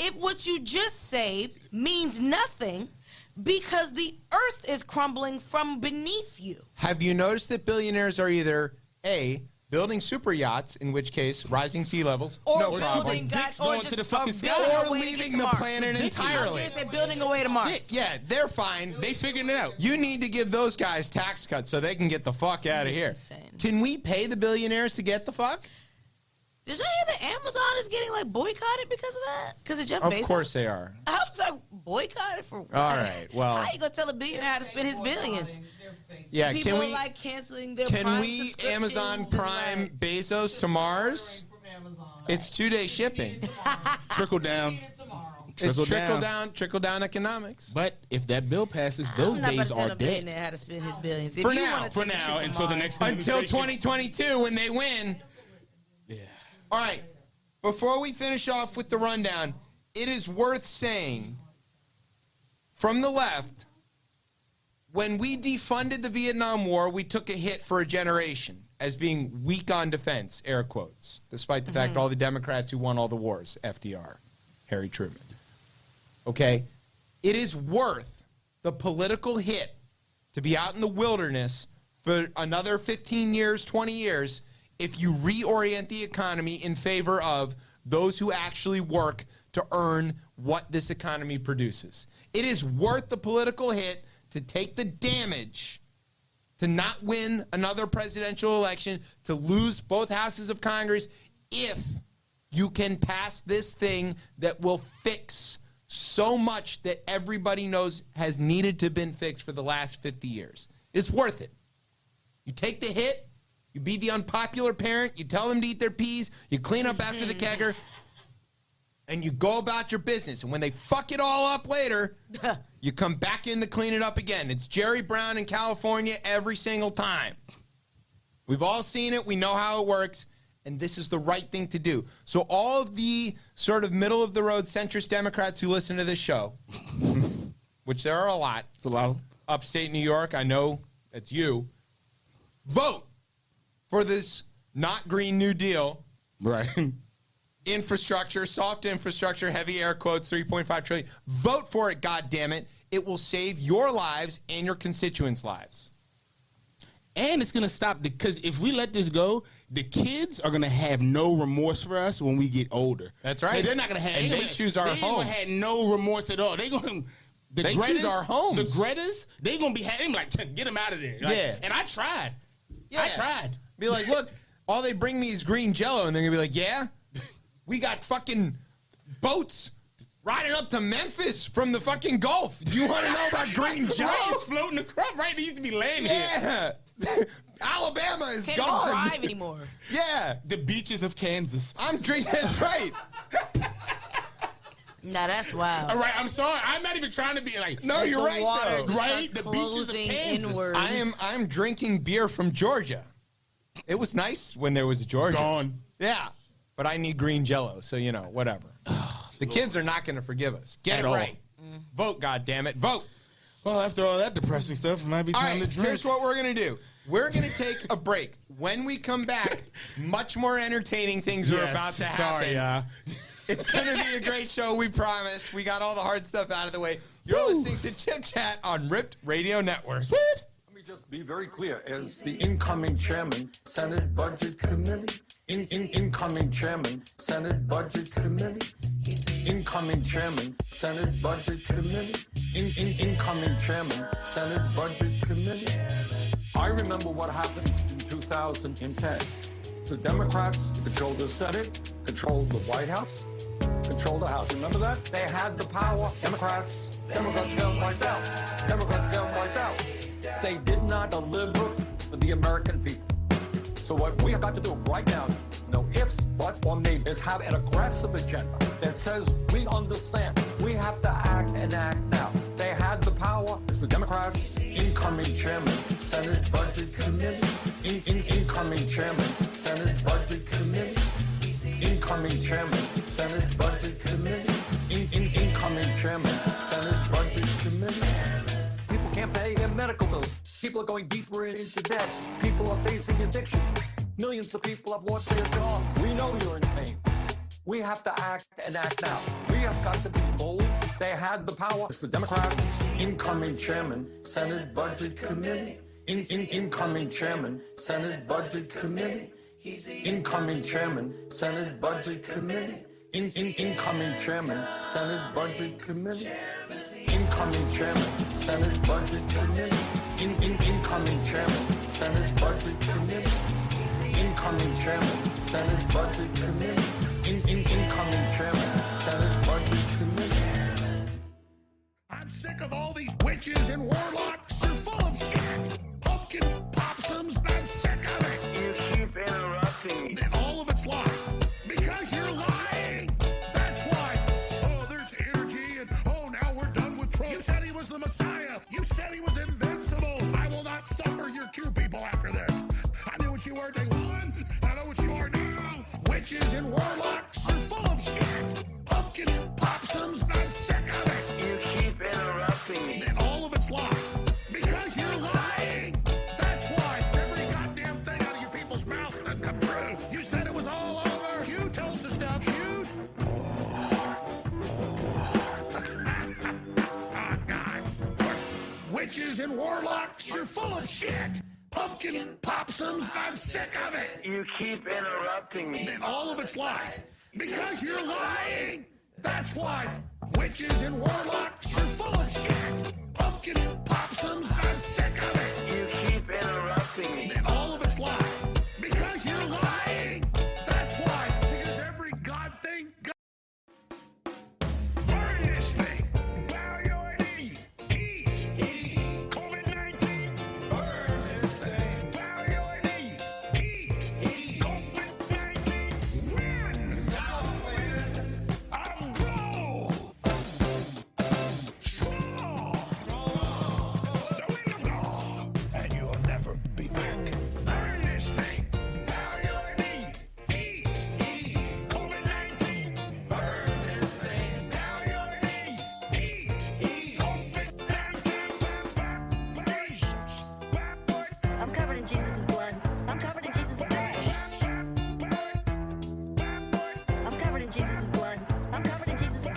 if what you just saved means nothing because the earth is crumbling from beneath you. Have you noticed that billionaires are either A, building super yachts, in which case rising sea levels, or no problem, or just to the fucking sky, or leaving the planet entirely. They said building away to Mars. Yeah, they're fine. They figuring it out. You need to give those guys tax cuts so they can get the fuck out of here. Insane. Can we pay the billionaires to get the fuck? Did you hear that Amazon is getting boycotted because of that? Because of Jeff Bezos? Of course they are. I was boycotted for what? All right, well. How you gonna tell a billionaire how to spend his billions? Yeah, People can we are canceling their can Prime we subscriptions Amazon and, Prime Bezos to Mars? It's 2-day shipping. Trickle down. It's trickle down economics. But if that bill passes, those days are dead. Billionaire how to spend his billions. If For you now, wanna take a trip to until the Mars- next Until administration. 2022 when they win. Yeah. All right. Before we finish off with the rundown, it is worth saying from the left, when we defunded the Vietnam War, we took a hit for a generation as being weak on defense, air quotes, despite the fact all the Democrats who won all the wars, FDR, Harry Truman. Okay? It is worth the political hit to be out in the wilderness for another 15 years, 20 years, if you reorient the economy in favor of those who actually work to earn what this economy produces. It is worth the political hit to take the damage to not win another presidential election, to lose both houses of Congress, if you can pass this thing that will fix so much that everybody knows has needed to been fixed for the last 50 years. It's worth it. You take the hit, you be the unpopular parent, you tell them to eat their peas, you clean up after the kegger, and you go about your business. And when they fuck it all up later, you come back in to clean it up again. It's Jerry Brown in California every single time. We've all seen it. We know how it works. And this is the right thing to do. So all of the sort of middle-of-the-road centrist Democrats who listen to this show, which there are a lot. It's a lot of upstate New York, I know that's you. Vote for this not Green New Deal. right. Infrastructure, soft infrastructure, heavy air quotes, 3.5 trillion. Vote for it, goddammit. It will save your lives and your constituents' lives. And it's gonna stop because if we let this go, the kids are gonna have no remorse for us when we get older. That's right. They're not gonna have. And they choose our They ain't gonna homes. have no remorse at all. They gonna. They choose our homes. The Gretas, they gonna be having like get them out of there. Like, Yeah. And I tried. I tried. Be like, look, all they bring me is green Jello, and they're gonna be like, yeah, we got fucking boats riding up to Memphis from the fucking Gulf. Do you want to know about green Jello? Right, it's floating across. Right, they used to be laying here. Yeah. Alabama is Can't gone. even drive anymore. Yeah. The beaches of Kansas. I'm drinking. That's right. Nah, that's wild. All right, I'm sorry. I'm not even trying to be like. No, Like you're the right water though. just Right? starts The beaches of closing Kansas. inward. I'm drinking beer from Georgia. It was nice when there was a Georgia. Gone. Yeah. But I need green Jello, so you know, whatever. The kids are not going to forgive us. Get At it all. right. Vote, goddammit. Vote. Well, after all that depressing stuff, it might be All time right, to drink. here's what we're going to do. We're going to take a break. When we come back, much more entertaining things are about to happen. Sorry, It's going to be a great show, we promise. We got all the hard stuff out of the way. You're listening to Chip Chat on Ripped Radio Network. Let me just be very clear. As the incoming chairman, Senate Budget Committee, incoming chairman, Senate Budget Committee, incoming chairman, Senate Budget Committee, incoming chairman, Senate Budget Committee. I remember what happened in 2010. The Democrats controlled the Senate, controlled the White House, controlled the House. Remember that? They had the power. Democrats got them wiped out. Democrats got them wiped out. They did not deliver for the American people. So what we have got to do right now, no ifs, buts, or maybe, is have an aggressive agenda that says we understand. We have to act and act now. They had the power. It's the Democrats' incoming chairman, Senate Budget Committee. Incoming Chairman, Senate Budget Committee. Incoming Chairman, Senate Budget Committee. Incoming Chairman, Senate Budget Committee. People can't pay their medical bills. People are going deeper into debt. People are facing eviction. Millions of people have lost their jobs. We know you're in pain. We have to act and act now. We have got to be bold. They had the power. It's the Democrats. Incoming Chairman, Senate Budget Committee. Incoming Chairman, Senate Budget Committee. Incoming Chairman, Senate Budget Committee. Incoming Chairman, Senate Budget Committee. Incoming Chairman, Senate Budget Committee. Incoming Chairman, Senate Budget Committee. Incoming Chairman, Senate Budget Committee. Incoming Chairman, Senate Budget Committee. I'm sick of all these witches and warlocks. You're full of shit. Pumpkin popsums, I'm sick of it. You keep interrupting me. And all of it's lies. Because you're lying. That's why. Oh, there's energy and now we're done with Trump. You said he was the Messiah. You said he was invincible. I will not suffer your Q people after this. I knew what you were day one. I know what you are now. Witches and warlocks are full of shit. Pumpkin popsums, I'm sick of it. You keep interrupting me. And all of it's lies. Because you're lying. That's why every goddamn thing out of your people's mouths doesn't come true. You said it was all over. You told us the stuff. You. Oh, God. Witches and warlocks, you're full of shit. Pumpkin popsums, I'm sick of it. You keep interrupting me. And all of it's lies. Because you're lying. That's why witches and warlocks are full of shit. Pumpkin popsums, I'm sick of it. You keep interrupting me. And all of it's lies. Because you're lying. That's why. Because every god thing. Burn this thing. Bow your knee. Eat. COVID-19. Burn this thing. Bow your knee. Eat. COVID-19. Win. South win. I'll grow. Strong. The wind of God. And you'll never be back. Burn this thing. Bow your knee. Eat. COVID-19. Burn this thing. Bow your knee. Eat. COVID-19. I'm covered in Jesus' blood. I'm covered in Jesus' blood. I'm covered in Jesus' blood. I'm covered in Jesus' blood.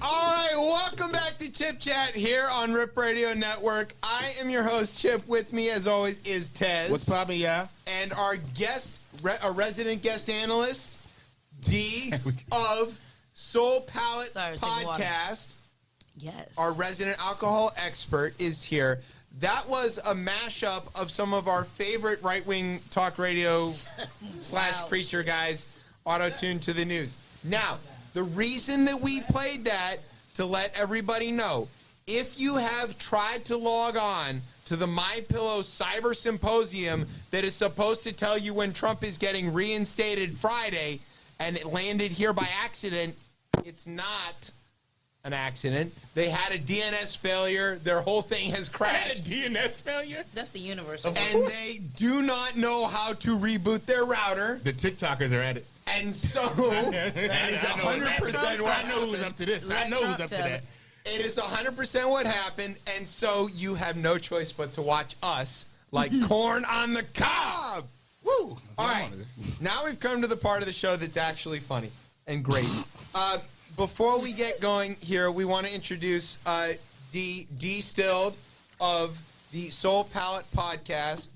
All right, welcome back to Chip Chat here on Rip Radio Network. I am your host, Chip. With me, as always, is Tez. What's poppin', y'all? And our guest, a resident guest analyst, D of Soul Palette Sorry, take water. Podcast. Yes. Our resident alcohol expert is here. That was a mashup of some of our favorite right-wing talk radio slash preacher guys auto-tuned to the news. Now, the reason that we played that, to let everybody know, if you have tried to log on to the MyPillow Cyber Symposium that is supposed to tell you when Trump is getting reinstated Friday, and it landed here by accident, it's not an accident. They had a DNS failure. Their whole thing has crashed. DNS failure? That's the universal. And they do not know how to reboot their router. The TikTokers are at it. And so that is 100% what I know who's up to this. I know who's up to that. It is 100% what happened, and so you have no choice but to watch us like corn on the cob. Woo! All right, now we've come to the part of the show that's actually funny and great. Before we get going here, we want to introduce DeeStilled of the Soul Palette Podcast.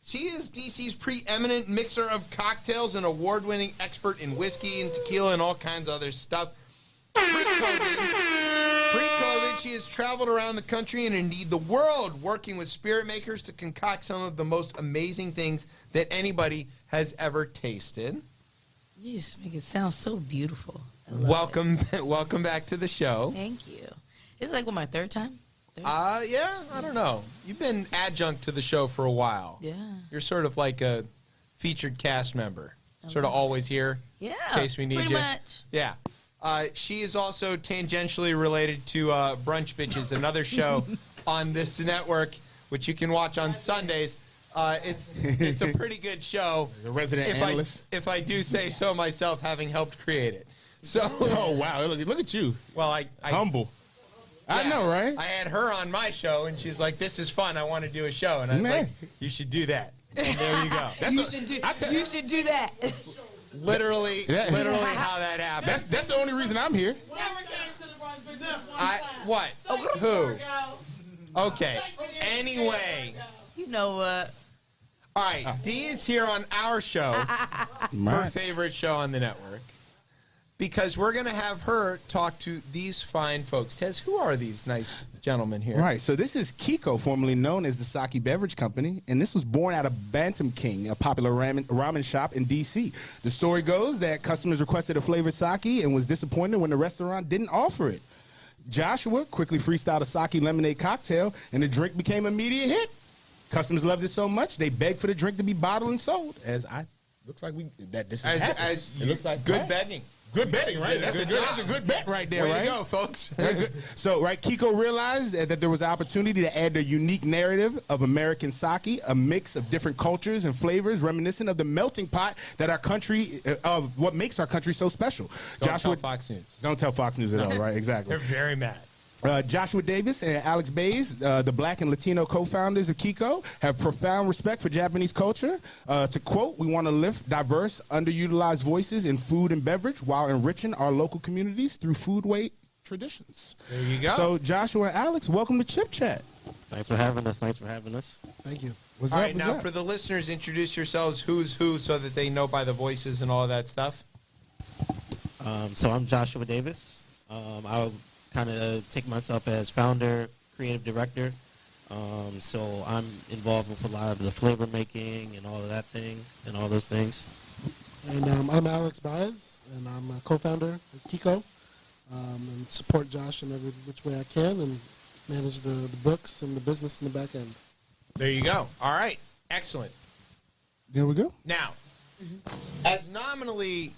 She is DC's preeminent mixer of cocktails and award-winning expert in whiskey and tequila and all kinds of other stuff. Pre-COVID, she has traveled around the country and indeed the world working with spirit makers to concoct some of the most amazing things that anybody has ever tasted. You just make it sound so beautiful. welcome back to the show. Thank you. It's like my third time. Yeah, I don't know. You've been adjunct to the show for a while. Yeah. You're sort of like a featured cast member. Sort of always here. Yeah. In case we need pretty you. much. Yeah. She is also tangentially related to Brunch Bitches, another show on this network, which you can watch on Sundays. It's a pretty good show. A resident analyst. If I do say so myself, having helped create it. So. Oh wow! Look at you. Well, I humble. Yeah, I know, right? I had her on my show, and she's like, "This is fun. I want to do a show." And I was like, "You should do that." And there you go. You should do that. Literally how that happened. That's the only reason I'm here. What? Who? Okay. Anyway. You know what? All right. Dee is here on our show, her favorite show on the network, because we're going to have her talk to these fine folks. Tez, who are these nice gentlemen here? Right. So this is Kiko, formerly known as the Sake Beverage Company, and this was born out of Bantam King, a popular ramen shop in D.C. The story goes that customers requested a flavored sake and was disappointed when the restaurant didn't offer it. Joshua quickly freestyled a sake lemonade cocktail, and the drink became an immediate hit. Customers loved it so much they begged for the drink to be bottled and sold. Looks like this is happening. It looks like good begging. Good betting, right? That's a good bet right there, Way right? to go, folks. So, Kiko realized that there was an opportunity to add the unique narrative of American sake, a mix of different cultures and flavors reminiscent of the melting pot that our country, of what makes our country so special. Don't tell Fox News. Don't tell Fox News at all, right? Exactly. They're very mad. Joshua Davis and Alex Bays, the Black and Latino co-founders of Kiko, have profound respect for Japanese culture. To quote, "We want to lift diverse, underutilized voices in food and beverage while enriching our local communities through foodway traditions." There you go. So, Joshua and Alex, welcome to Chip Chat. Thanks for having us. Thank you. What's all up? right, now for the listeners, introduce yourselves, who's who, so that they know by the voices and all that stuff. So I'm Joshua Davis. I'll kind of take myself as founder, creative director. So I'm involved with a lot of the flavor making and all of that thing and all those things. And I'm Alex Baez, and I'm a co-founder of Kiko, and support Josh in every which way I can, and manage the books and the business in the back end. There you go. All right. Excellent. There we go. Now, as nominally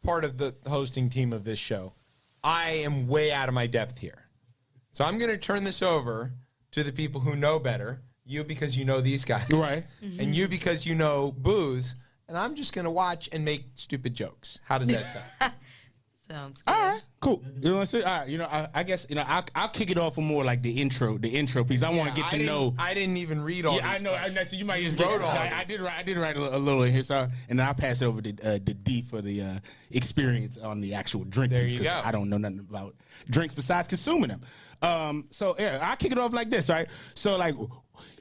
part of the hosting team of this show, I am way out of my depth here. So I'm going to turn this over to the people who know better. You because you know these guys. Right. And you because you know booze. And I'm just going to watch and make stupid jokes. How does that sound? Sounds good. All right, cool. You know what I'm saying? All right, I guess I'll kick it off with more like the intro piece. I want to get to know. I didn't even read all. Yeah, these I know. So you might just wrote get. all I did write a little in here, so and then I'll pass it over to D for the experience on the actual drink. There piece, you 'cause go. I don't know nothing about drinks besides consuming them. So yeah, I'll kick it off like this. Right. So like.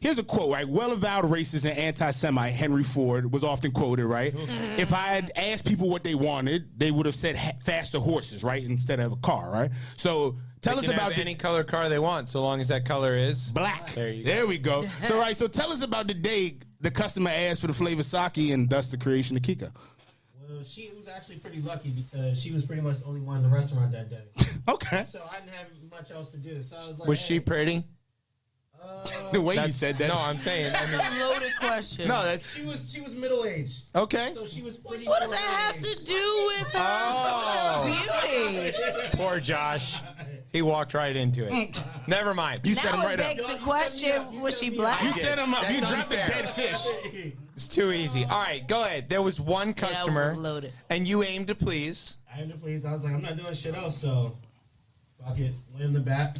Here's a quote, right? Well-avowed racist and anti-Semite Henry Ford was often quoted, right? If I had asked people what they wanted, they would have said faster horses, right? Instead of a car, right? So tell us about any color car they want, so long as that color is black. There you go. There we go. So tell us about the day the customer asked for the flavor sake and thus the creation of Kiko. Well, she was actually pretty lucky because she was pretty much the only one in the restaurant that day. Okay. So I didn't have much else to do. So I was like, Was she pretty? The way you said that. No, I'm saying. I mean, Loaded question. no, that's she was middle aged. okay. So she was pretty. What does that have to do with her beauty? Poor Josh. He walked right into it. Never mind. You set him Now right it up. begs the question: was she black? You set him up. That's You dropped a unfair. dead fish. It's too easy. All right, go ahead. There was one customer, was loaded. and you aimed to please. I am to please. I was like, I'm not doing shit else. So fuck it. Went in the back,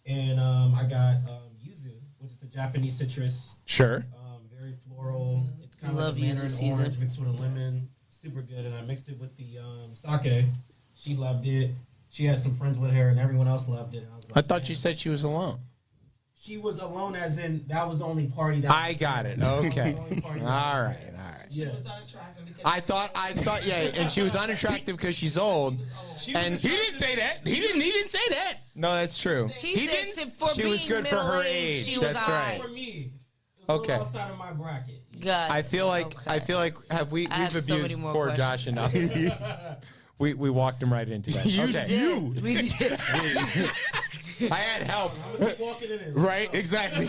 and I got yuzu, which is a Japanese citrus. Sure. Very floral. It's kind of like Love a yuzu mandarin season. orange mixed with a lemon. Super good. And I mixed it with the sake. She loved it. She had some friends with her, and everyone else loved it. And I was like, I thought you said she was alone. She was alone, as in that was the only party that I got it. Okay. The only party All that- right. Yeah. I thought, yeah, and she was unattractive because she's old. And He didn't say that. He didn't say that. no, that's true. He said didn't- for She being was good for her middle-aged, age. She was That's all right. For me, it was Okay. a little outside of my bracket. Got I feel like okay. we've I have abused so many more poor questions. Josh enough. We walked him right into that. Okay. We did. I had help. Right? Exactly.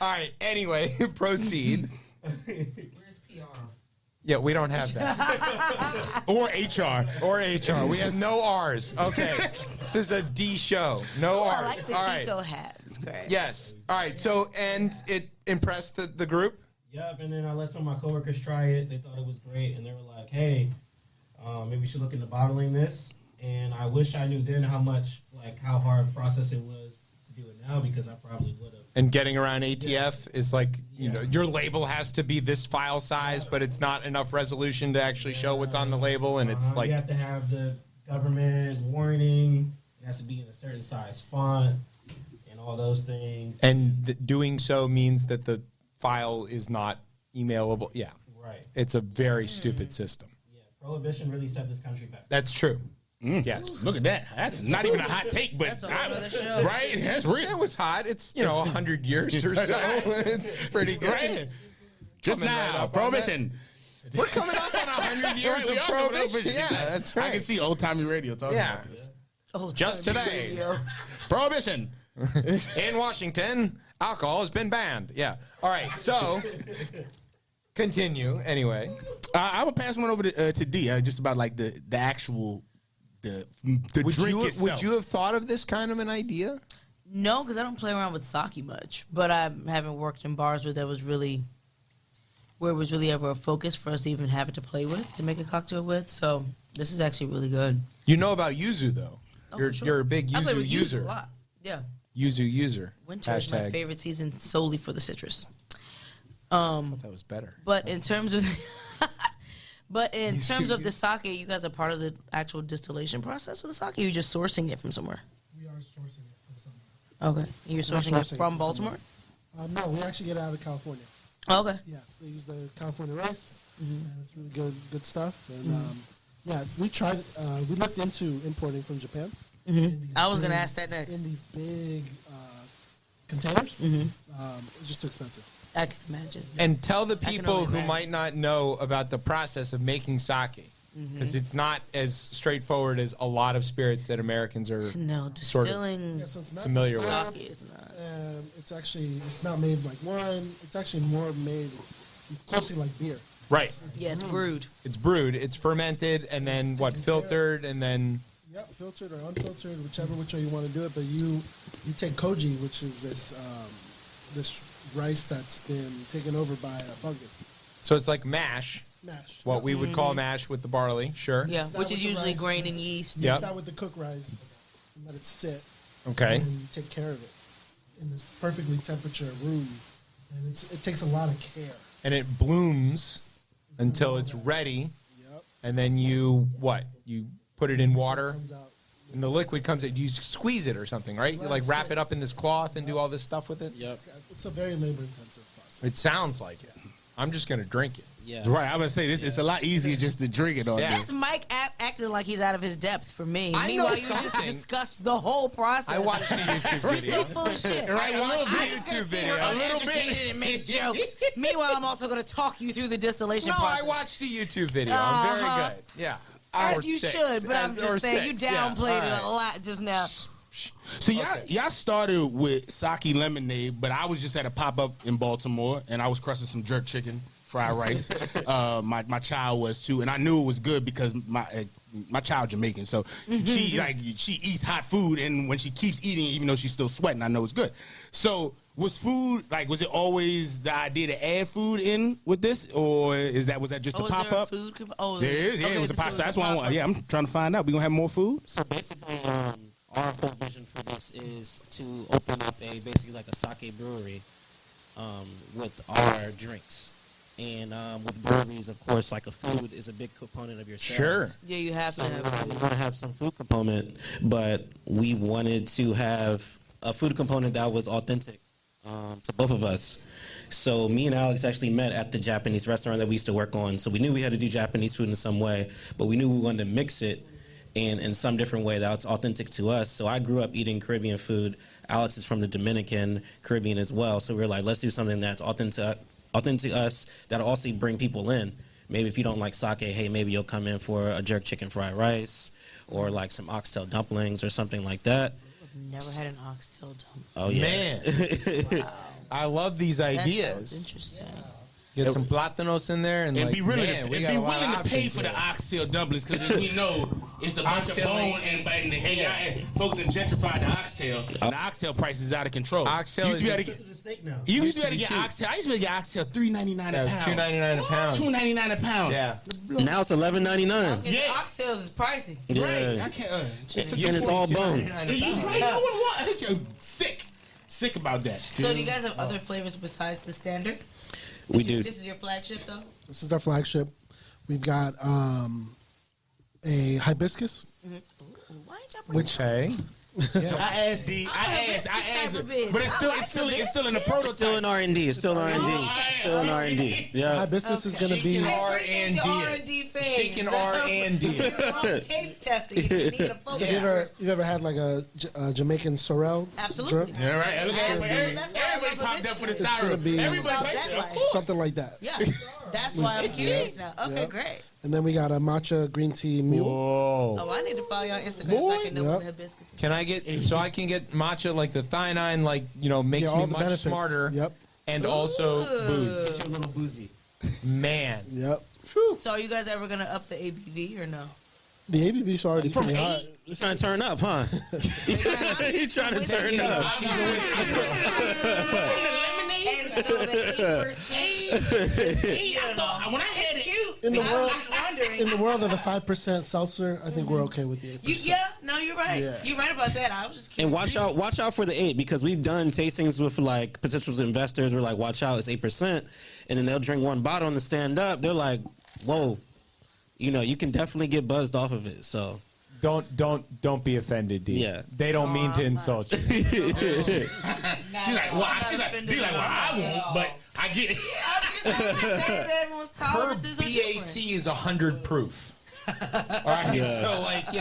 All right. Anyway, proceed. Where's PR? Yeah, we don't have that. Or HR. Or HR. We have no R's. Okay. This is a D show. No R's. I like the All right. Kiko hat. It's great. Yes. All right. So, and it impressed the group? Yep, and then I let some of my coworkers try it. They thought it was great, and they were like, hey, maybe we should look into bottling this. And I wish I knew then how hard a process it was to do it now, because I probably would have. And getting around ATF is like, you know, your label has to be this file size, but it's not enough resolution to actually show what's on the label. And it's like, you have to have the government warning. It has to be in a certain size font and all those things. And doing so means that the file is not emailable. Yeah. Right. It's a very stupid system. Yeah, Prohibition really set this country back. That's true. Yes. Look at that. That's not even a hot take, but That's a whole other show. right? That's real. It was hot. It's, 100 years or so. It's pretty good. Right? Just Coming right now, up on Prohibition. We're coming up on 100 years Right, we of are doing prohibition. Yeah, that's right. I can see old timey radio talking about this. Just today. Prohibition. In Washington, alcohol has been banned. Yeah. All right. So, continue. Anyway. I would pass one over to D. Just about like the actual the drink itself. Would you have thought of this kind of an idea? No, because I don't play around with sake much. But I haven't worked in bars where it was really ever a focus for us to even have it to play with, to make a cocktail with. So this is actually really good. You know about yuzu, though. Oh, you're for sure. you're a big I play yuzu with user. a lot. Yeah. Yuzu user. Winter is my Hashtag. favorite season solely for the citrus. I thought that was better. But in terms of the sake, you guys are part of the actual distillation process of the sake, or you're just sourcing it from somewhere? We are sourcing it from somewhere. Okay. You're sourcing it from Baltimore? No, we actually get it out of California. Okay. Yeah, they use the California rice, and it's really good stuff. And yeah, we tried. We looked into importing from Japan. I was going to ask that next. In these big containers, it's just too expensive. I can imagine. And tell the people who might not know about the process of making sake, because it's not as straightforward as a lot of spirits that Americans are distilling so it's not familiar with. distilled. Is not. It's not made like wine. It's actually more made closely like beer. Right. It's brewed. It's brewed. It's fermented, and then filtered, and then. Yep, filtered or unfiltered, which way you want to do it. But you take koji, which is this rice that's been taken over by a fungus. So it's like mash. Mash. What we would call mash with the barley, sure. Yeah, which is usually grain and yeast. Mix that with the cooked rice and let it sit. Okay. And you take care of it in this perfectly temperature room. And it takes a lot of care. And it blooms until it's ready. Yep. And then you put it in water. And the liquid comes out. You squeeze it or something, right? You like wrap it up in this cloth and do all this stuff with it? Yep. It's a very labor-intensive process. It sounds like it. I'm just going to drink it. Yeah. Right. I would say this. It's a lot easier just to drink it on this. That's Mike acting like he's out of his depth for me. I Meanwhile, know you just something. discussed the whole process. I watched the YouTube You're video. so full of shit. Right, I watched the I was gonna YouTube sit video. here A little uneducated bit. and make jokes. Meanwhile, I'm also going to talk you through the distillation No, process. I watched the YouTube video. I'm very good. Yeah. As Or you six. should, but I'm Or just saying six, you yeah. downplayed it All right. a lot just now. So y'all started with Sake Lemonade, but I was just at a pop-up in Baltimore, and I was crushing some jerk chicken, fried rice. My child was too, and I knew it was good because my child Jamaican, so she eats hot food, and when she keeps eating it, even though she's still sweating, I know it's good. So was it always the idea to add food in with this, or was that just a pop-up? There There is, yeah, it was a pop-up. So that's why I'm trying to find out. We gonna have more food? So basically, our whole vision for this is to open up basically like a sake brewery with our drinks. And with breweries, of course, like a food is a big component of your sales. Sure. Yeah, you have to have food. We want to have some food component, but we wanted to have a food component that was authentic to both of us. So me and Alex actually met at the Japanese restaurant that we used to work on. So we knew we had to do Japanese food in some way, but we knew we wanted to mix it in some different way that's authentic to us. So I grew up eating Caribbean food. Alex is from the Dominican Caribbean as well. So we were like, let's do something that's authentic to us, that'll also bring people in. maybe if you don't like sake, hey, maybe you'll come in for a jerk chicken fried rice or like some oxtail dumplings or something like that. I've never had an oxtail dumpling. Oh yeah, Man. Wow. I love these That ideas. sounds interesting. Get some platanos in there and like, be willing, man, we and got be a lot of willing to pay options for the here. oxtail dumplings because we know it's a bunch of Oxtail bone and hey, y'all, folks have gentrified the oxtail. And the oxtail price is out of control. Oxtail you used to is- be able to get, The steak now. you used to be able to be get cheap. oxtail. I used to be able to get oxtail $3.99 a That was pound. $2.99 a pound. $2.99 a pound. Yeah. now it's $11.99. Yeah. Oxtails is pricey. Yeah, Right. I can't. and it's all bone. Sick about that. So do you guys have other flavors besides the standard? We do. This is your flagship, though? This is our flagship. We've got a hibiscus, Why ain't y'all bring which Okay. I asked D. I asked her, but it's still in the prototype. Still in R&D. It's still in R&D. Still in R&D. Yeah. hibiscus is going to be. R&D phase. She can R&D. Taste testing. If you need a focus. So you've ever had like a Jamaican sorrel? Absolutely. drink? Yeah, right. Look at everybody. That's why I Everybody love popped up for the It's gonna syrup. be- Everybody That of way. course. Something like that. Yeah. That's why I'm curious now. Okay, Yep. great. And then we got a matcha green tea mule. Whoa. Oh, I need to follow you on Instagram so I can know Yep. what the hibiscus is. Can I get so I can get matcha like the thionine makes Yeah, all me the much benefits. smarter Yep. and also booze. Get you a little boozy. Man. Yep. So are you guys ever going to up the ABV or no? The ABV's already pretty high. You trying to turn up, huh? You trying to turn up? And so the 8%, When I had it, cute. In the I'm world, just wondering. in the world of the 5% seltzer, I think we're okay with the 8%. You're right. Yeah. You're right about that. I was just curious. And watch out for the 8 because we've done tastings with like potential investors. We're like, watch out, it's 8%, and then they'll drink one bottle and to stand up. They're like, whoa, you can definitely get buzzed off of it. So Don't be offended, D. Yeah. They don't mean to insult you. She's like, well, I won't, but I get it. Everyone's Her tolerances are different. BAC is 100 proof. All right, Yeah. so like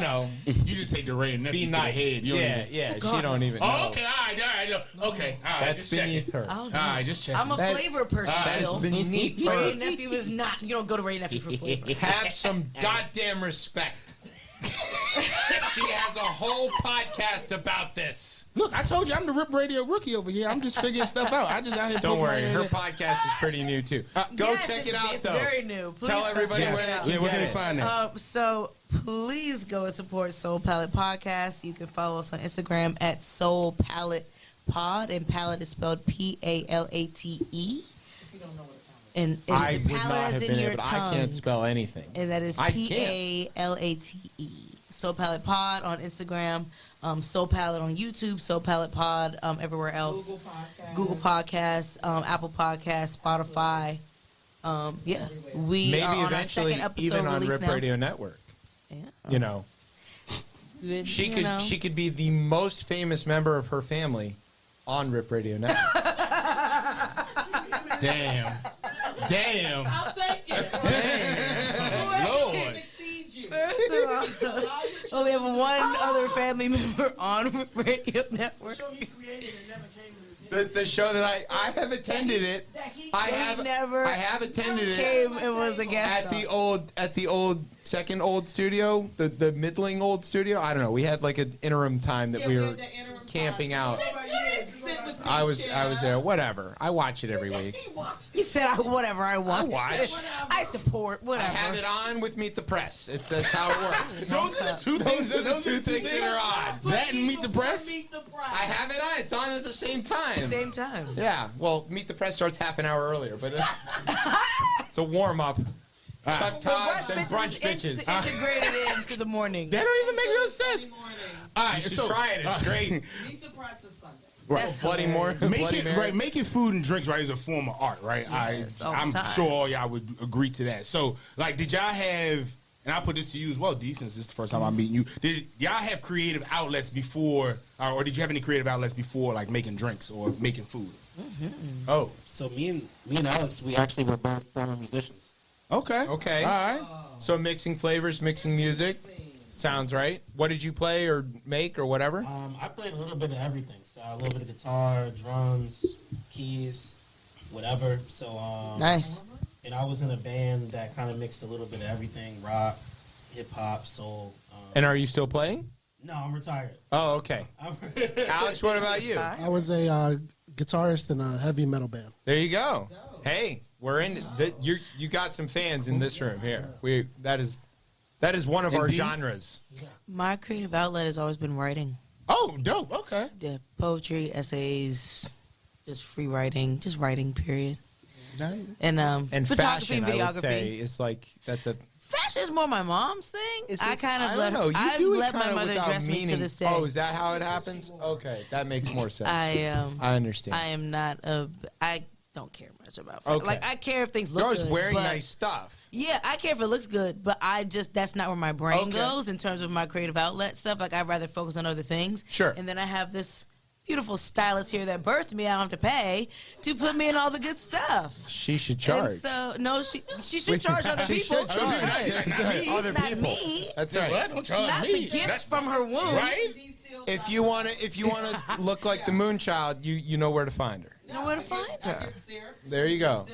You just take the Ray and be to nice. the head. You don't even- Yeah, she don't even know. Oh, okay, all right. Okay, all right. That's Just check beneath it. her. Oh, All no. right, just check. I'm a That- flavor person That's still. beneath Ray her. and Nephew is not. You don't go to Ray and Nephew for flavor. Have some goddamn respect. She has a whole podcast about this. Look, I told you I'm the Rip Radio rookie over here. I'm just figuring stuff out. I just out here. Don't poking my worry, head her in. podcast is pretty new too. Go Yes, check it it's- out it's though. very new. Please Tell go everybody check where it they out. can Yeah, where get can they it. find that? So please go and support Soul Palette Podcast. You can follow us on Instagram at Soul Palette Pod, and palette is spelled PALATE. And I it's would not palette have as been in your able. tongue. I can't spell anything. And that is I can't. PALATE. Soul Palette Pod on Instagram, Soul Palette on YouTube, Soul Palette Pod everywhere else. Google Podcasts, Apple Podcasts, Spotify. Yeah, we Maybe are on our eventually second episode even on release Rip now. Radio Network. Yeah. You know, Good, she you could know. she could be the most famous member of her family on Rip Radio Network. Damn. I'll take it. Lord. First of all, only have one other family member on Radio Network. The show that I have attended it. I have attended it Came and was a guest at the old second old studio, the middling old studio. I don't know. We had like an interim time that we were camping out. I was there. Whatever. I watch it every week. You said whatever I watch. watch. I support I whatever. have it on with Meet the Press. That's how it works. Those are the two things. Those are the two things that are on. That and Meet the Press. I have it on. It's on at the same time. Same time. Yeah. Well, Meet the Press starts half an hour earlier, but it's a warm up. Chuck Todd and brunch bitches. Integrated into the morning. That don't even make no sense. All right, You should try it. It's great. Meet the press is Sunday. That's Bloody hilarious. Mary. Making food and drinks is a form of art, right? Yes, all the I'm time. sure all y'all would agree to that. So, like, did y'all have? And I'll put this to you as well, D, since this is the first time I'm meeting you. Did y'all have creative outlets before, or did you have any creative outlets before, like making drinks or making food? Mm-hmm. Oh, So me and Alex, we actually were both former musicians. okay, Okay. all right. So mixing flavors, mixing music. Sounds right. What did you play or make or whatever? I played a little bit of everything. So a little bit of guitar, drums, keys, whatever. So Nice. and I was in a band that kind of mixed a little bit of everything: rock, hip hop, soul. And are you still playing? No, I'm retired. Oh, okay. Alex, what about you? I was a guitarist in a heavy metal band. There you go. Hey, we're in. You got some fans in this room here. That is one of our Indeed. genres. My creative outlet has always been writing. Oh, dope. Okay. Yeah, poetry, essays, just free writing, just writing. Period. And photography fashion, and I would videography. say, is like that's a. Fashion is more my mom's thing. Is I it- kind of I let don't know. You I've do it let my kinda mother without dress me to meaning. this day. Oh, is that how it happens? Okay, that makes more sense. I understand. I am not a. I don't care much about fashion. Okay. Like I care if things look You're always good. wearing but- nice stuff. Yeah, I care if it looks good, but that's not where my brain Okay. goes in terms of my creative outlet stuff. Like I'd rather focus on other things. Sure. And then I have this beautiful stylist here that birthed me. I don't have to pay to put me in all the good stuff. She should charge. And so no, she should charge other She people. should charge. Not Right. me, Other not people. me. That's right. What? Don't charge Not me. the gift from her womb. Right? If you want to look like the Moonchild, you know where to find her. You know where to find her. There you go.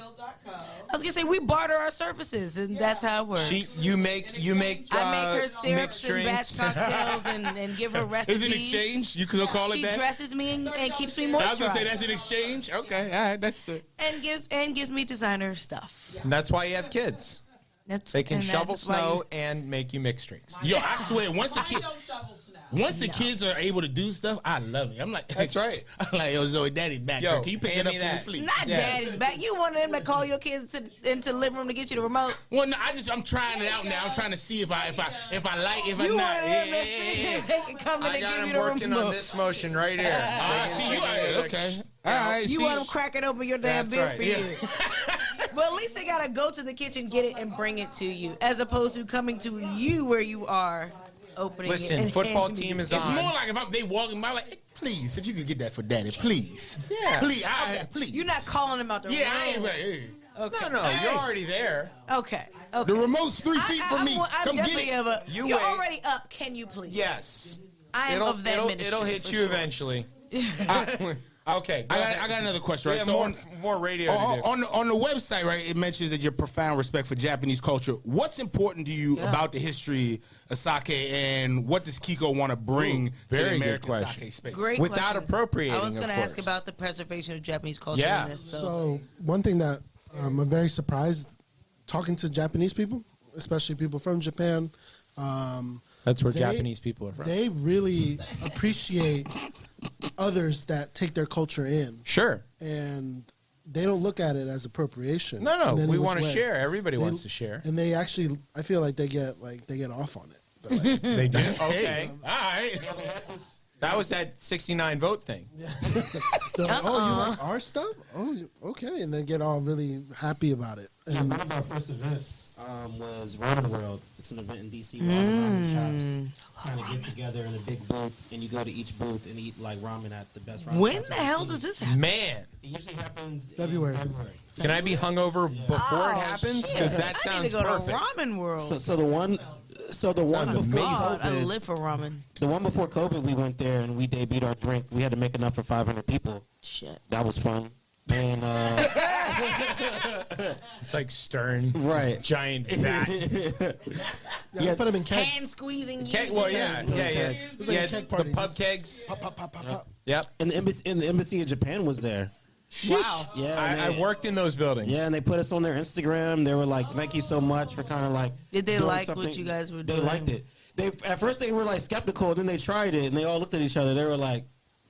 I was gonna say we barter our services, and that's how it works. You make. I make her mixed syrups and batch drinks. cocktails and give her recipes. Is it exchange? You could call it She that? dresses me and keeps me I was going to say moisturized. that's an exchange. Okay. All right. That's the. and gives me designer stuff. And that's why you have kids. They can and shovel that's why snow and make you mix drinks. Yo, I swear, once the kids are able to do stuff, I love it. I'm like, That's right. I'm like, yo, Zoe, daddy's back. Yo, Can you pick hand it up me for me, that. please? Not daddy back. You one of them that call your kids into the living room to get you the remote. Well, no, I'm trying it out now. I'm trying to see if I like, if I You not. one of them that see they can come in I and got give you him the working remote. on this motion right here. see you. Okay. All right. You see, want them cracking open your damn That's beer right. for you. But at least they gotta go to the kitchen, get it, and bring it to you, as opposed to coming to you where you are, opening it. Listen, and football handing team you is the It's on. more like if they walking by, like, hey, please, if you could get that for daddy, please. Yeah. Please. Please. You're not calling them out the room. Yeah, I ain't. Hey. Okay. No, you're already there. Okay. Okay. The remote's 3 feet from me. I'm Come get definitely it. of a, You you're wait. already up. Can you please? Yes. I am of that ministry. It'll hit for you sure. eventually. Okay. I got another question, right? Yeah, So more radio to do. on the website, right, it mentions that your profound respect for Japanese culture. What's important to you about the history of sake, and what does Kiko want to bring to the very good American question. sake space? Great Without question. appropriating, I was of going to ask course. about the preservation of Japanese culture. Yeah. In this, So one thing that I'm very surprised talking to Japanese people, especially people from Japan. That's where they- Japanese people are from. They really appreciate others that take their culture in, Sure. and they don't look at it as appropriation. No, in any we which want to way. share. Everybody They- wants to share. and they actually, I feel like they get off on it. They're like, They do. Okay. All right. That was that 69 vote thing. they're like, oh, you like our stuff? Oh, okay, and then get all really happy about it. Yeah, And one of our first events was Ramen World. It's an event in DC where all the ramen shops kind of get together in a big booth, and you go to each booth and eat like ramen at the best ramen when shops the you've hell seen. does this happen? Man, It usually happens February. in February. can I be hungover before it Oh, happens? shit. Because that I need sounds to go perfect. to Ramen World. So the one Sounds before God, I COVID, live for ramen. the one before COVID, we went there and we debuted our drink. We had to make enough for 500 people. Shit. That was fun. And It's like Stern. Right. This giant vat. yeah, put them in kegs. Hand squeezing. Keg, well, yeah. It was like Yeah, keg the parties. pub kegs. Pop, pop, pop, pop, pop. Yep. and the embassy in Japan was there. Wow. Yeah, and I they- worked in those buildings. Yeah, and they put us on their Instagram. They were like, "Thank you so much for kind of like." Did they doing like what something." you guys were They doing? liked it. They at first they were like skeptical, then they tried it, and they all looked at each other. They were like,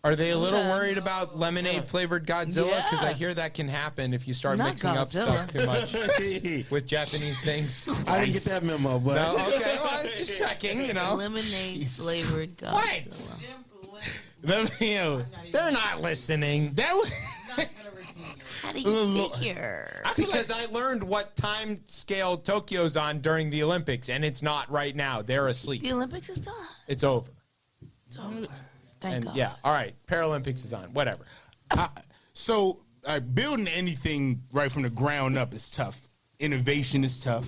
Are they a little Okay. worried about lemonade flavored Godzilla? Because I Yeah. hear that can happen if you start Not mixing up Godzilla. stuff too much with Japanese things. "I didn't get that memo, but No, okay. Well, I was just checking, you know. Lemonade flavored Godzilla. They're not listening. That was. How do you figure? Because I learned what time scale Tokyo's on during the Olympics, and it's not right now. They're asleep. The Olympics is done. It's over. It's over. Thank And God. yeah, all right. Paralympics is on. Whatever. So building anything right from the ground up is tough. Innovation is tough.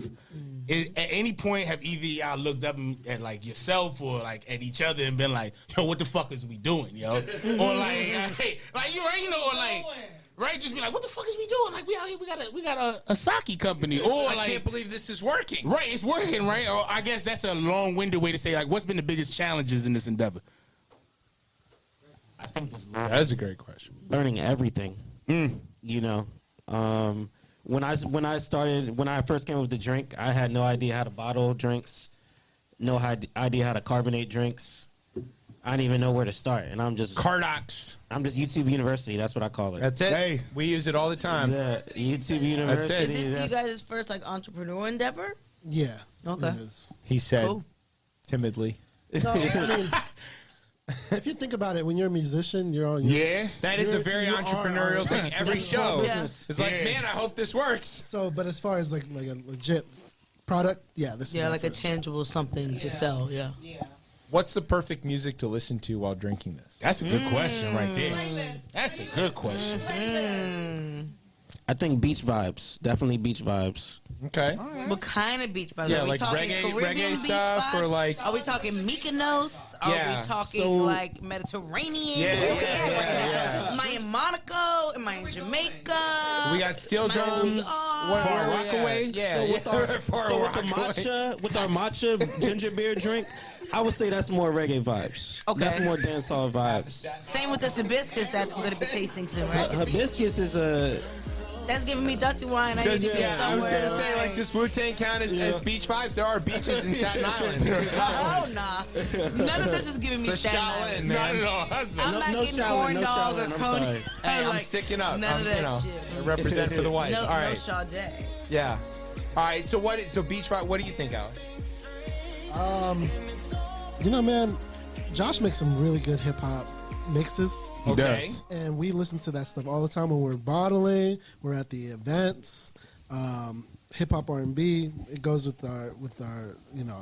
At any point, have either y'all looked up at like yourself or like at each other and been like, "Yo, what the fuck is we doing, yo?" Or like, "Hey, like you already know," or like, right? Just be like, what the fuck is we doing? Like we out here, we got a sake company, or I like, can't believe this is working. right? It's working, right? Or I guess that's a long-winded way to say like, what's been the biggest challenges in this endeavor? I think just That is a great question. learning everything. You know, when I first came up with the drink, I had no idea how to bottle drinks, no idea how to carbonate drinks. I didn't even know where to start, and I'm just Cardox. I'm just YouTube University. That's what I call it. That's it. Hey. We use it all the time. Yeah, YouTube University. Is this that's- you guys' first like entrepreneur endeavor? Yeah. Okay. It is. He said Cool. timidly. No, I mean, if you think about it, when you're a musician, you're on. Yeah, That is a very you are entrepreneurial on- thing. Every show Yeah. is like, Yeah. man, I hope this works. So, but as far as like a legit product, yeah, this is Yeah, our like a first. tangible something to sell. Yeah. What's the perfect music to listen to while drinking this? that's a good question right there. That's a good question. I think beach vibes. Definitely beach vibes. Okay. What kind of beach vibes? Yeah, Are we like talking reggae- Caribbean reggae beach stuff or vibes? like- Are we talking Mykonos? Are Yeah. we talking So- like Mediterranean? Yeah, Where we yeah, at right yeah, now? yeah. Am I in Monaco? Am I in Jamaica? We got Steel Am I in Drums. New York? Far Rockaway. Yeah. So with our Far so with the Rockaway. with our matcha ginger beer drink, I would say that's more reggae vibes. Okay. That's more dancehall vibes. Same with this hibiscus that I'm going to be tasting soon, right? Hibiscus is a That's giving me dirty wine. I need to be Yeah, I was somewhere. gonna say like, does Wu-Tang count as beach vibes? There are beaches in Staten Island. Oh, nah. None of this is giving me It's the Staten Shaolin, Island. man. I'm not no getting Shaolin, corn no dog Shaolin, or I'm coney. sorry. Hey, I'm Like, sticking up. None of that shit. I represent for the wife. No, All right. no Sade. Yeah. All right. So beach vibe? What do you think, Alex? You know, man, Josh makes some really good hip hop mixes. He does. And we listen to that stuff all the time when we're bottling, we're at the events. Hip hop R&B, it goes with our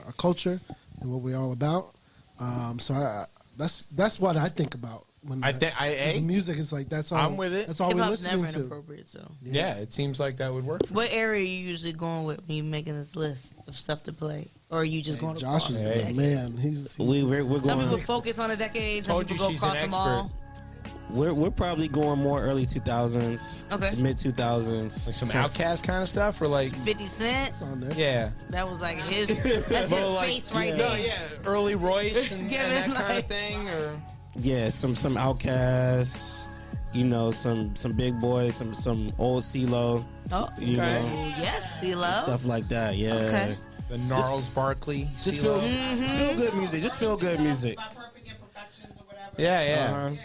our culture and what we're all about. So that's what I think about when the music is like that's all. I'm with it. That's all we're Hip-hop's listening never to. inappropriate, so. Yeah, it seems like that would work. What area are you usually going with when you're making this list of stuff to play? Or are you just going Josh across is the the decades? man. we're Some people going. focus on the decades, some Told you people go she's an across them expert. all. We're probably going more early 2000s, Okay. mid 2000s, Like some Outkast kind of stuff, or like 50 Cent, It's on there. yeah. that was like his, that's his Well, like, space right No, there. yeah, early Royce It's and given, that kind of like- thing, or yeah, some Outkast, some big boys, some old CeeLo, Oh, you know, yes, CeeLo. stuff like that. Yeah, Okay. the Gnarls Barkley. just CeeLo. feel good music. Just feel good music. By perfect imperfections or whatever. Yeah, yeah. Uh-huh.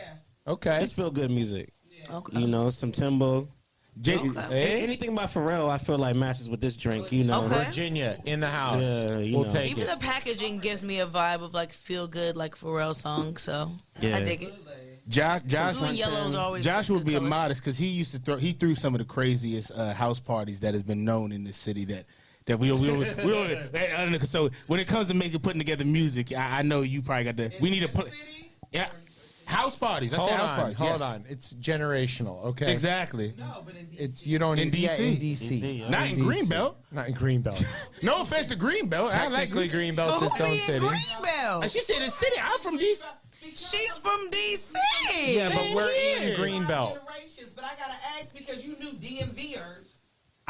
Okay. Just feel good music. Okay. You know, some Timbo. Hey, Anything by Pharrell, I feel like matches with this drink. You know, Okay. Virginia in the house. Yeah, you we'll know. take Even it. the packaging gives me a vibe of like feel good, like Pharrell song. So Yeah. I dig it. Josh Blue and yellows are always Josh would good be colors. immodest because he used to he threw some of the craziest house parties that has been known in this city that we so when it comes to putting together music, I know you probably got the we need to put yeah house parties. I Hold said house on, parties. hold yes. on. It's generational. Okay. Exactly. No, but in It's you don't In yeah, DC. in DC. DC, Not in Greenbelt. Not in Greenbelt. No offense to Greenbelt. I like Technically, Greenbelt's its own city. Greenbelt? She said it's city. I'm from DC. She's from DC. Yeah, but we're in here. Greenbelt. generations, but I gotta ask because you knew DMVers.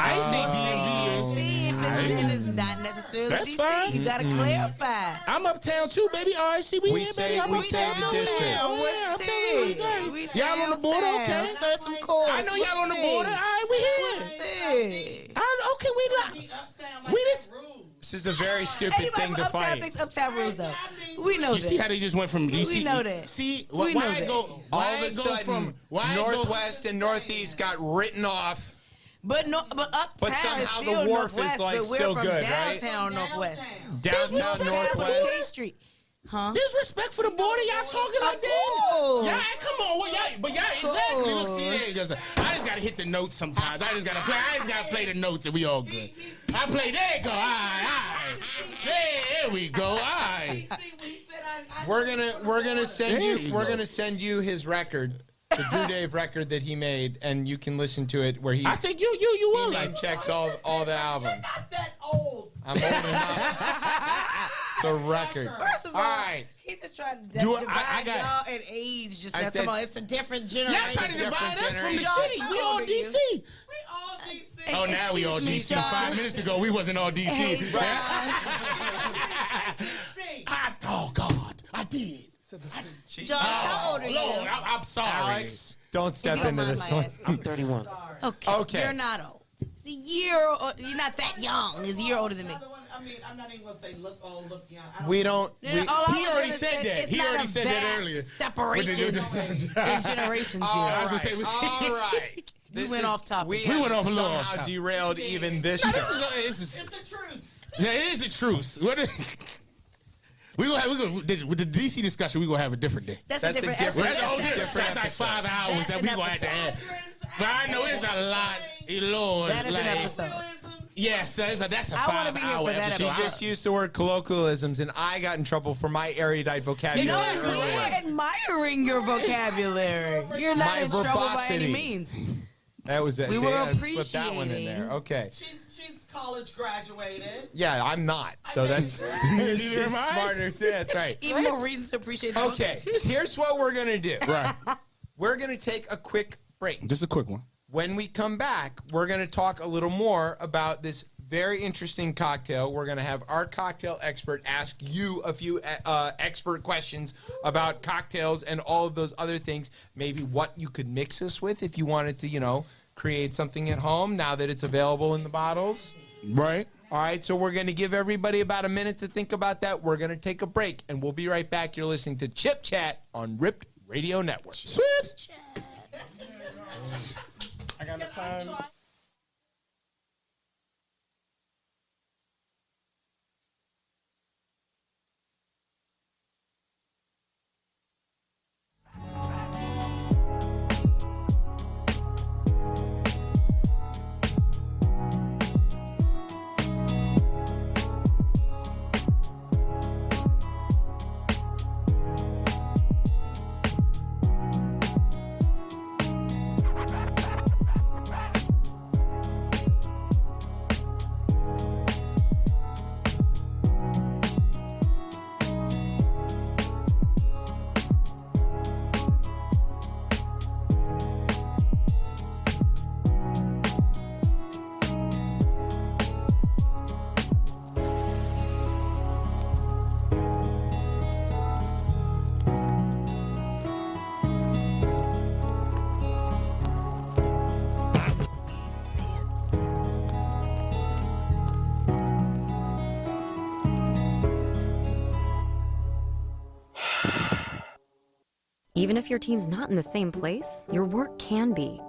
I ain't say DMV. See, if it's is not necessarily That's DC, fine. you gotta clarify. I'm uptown too, baby. All right, see, we We here, say- baby. I'm we uptown say the too. district. Yeah, oh, yeah, What's uptown, it? okay. We Y'all on the border, downtown. okay? Serve some chords. I know y'all on the border. All right, we here. What's it? Okay, we like. Be uptown like We that just- rules. This is a very stupid Anybody thing from to uptown fight. thinks uptown rules though. We know You that. see how they just went from DC? We know that. See, We why know I that. go? All Why of I a go sudden, from? Why I go? Northwest and Northeast got written off. But uptown But is somehow still the wharf is, Northwest, like, but we're still from good, right? downtown Northwest. Downtown K Northwest. Street. Huh? There's respect for the border. Y'all talking like that? course. Y'all, come on. Well, y'all exactly. Look, see, there it goes. I just gotta hit the notes sometimes. I just gotta play the notes, and we all good. I play. There you go. All right. There we go. All right. We're gonna send There you. you We're go. gonna send you his record, the Drew Dave record that he made, and you can listen to it. Where he, I think you he will name like. checks all the albums. Not that old. I'm old enough. the record. First of all, All right. he's just trying to Do divide I got y'all and age. Just I that's said- about. It's a different generation. Y'all trying to divide us from the Josh, city. how We all old are you? DC. We all DC. Oh, now we all Excuse me, DC. 5 Josh. minutes ago, we wasn't all DC. Hey, Josh. Oh, God. I did. Josh, how old are you? Lord, I'm sorry. Alex, don't step you don't into mind this my one. asking. I'm 31. Okay. You're not old. It's a year. You're not that young. He's a year older than me. Another one, I mean, I'm not even gonna say look old, look young. We don't. Yeah, We, all I He was already gonna said say, that. it's He not already a said that vast earlier. Separation in generations all here. I was gonna say, right. All right. We went off topic. We went off a little somehow off topic. derailed even this show. This is, It's a truce. yeah, it is a truce. What we gonna with the DC discussion. We gonna have a different day. That's a different episode. That's, a whole That's different, that's like episode. 5 hours That's that an we gonna have to episode. add. But I know it's a lot. Lord, That is an like, episode. Yes, that's a I wanna be here 5 hour for that episode. She just used the word colloquialisms, and I got in trouble for my erudite vocabulary. No, we earlier. were admiring your vocabulary. You're not My in trouble by any verbosity. means. That was it. We See, were I slipped that one in appreciating. there. Okay. She's college graduated. Yeah, I'm not. So that's she's am I. smarter. Yeah, that's right. Even more reason to appreciate the Okay, here's what we're gonna do. Right, We're gonna take a quick break. just a quick one. When we come back, we're gonna talk a little more about this very interesting cocktail. We're gonna have our cocktail expert ask you a few expert questions about cocktails and all of those other things. Maybe what you could mix this with if you wanted to, create something at home now that it's available in the bottles. Right. All right, so we're going to give everybody about a minute to think about that. We're going to take a break, and we'll be right back. You're listening to Chip Chat on Ripped Radio Network. Sweeps! I got the time. Even if your team's not in the same place, your work can be.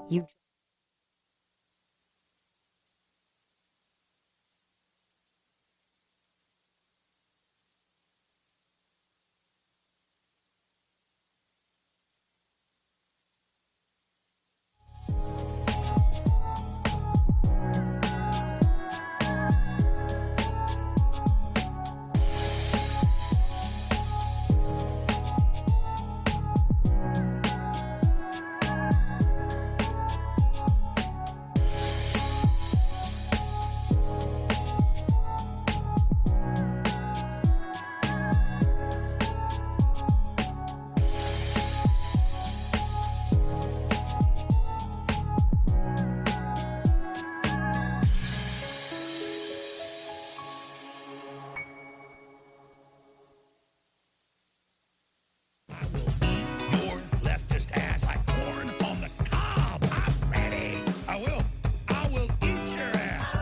Your leftist ass like corn on the cob. I'm ready. I will eat your ass.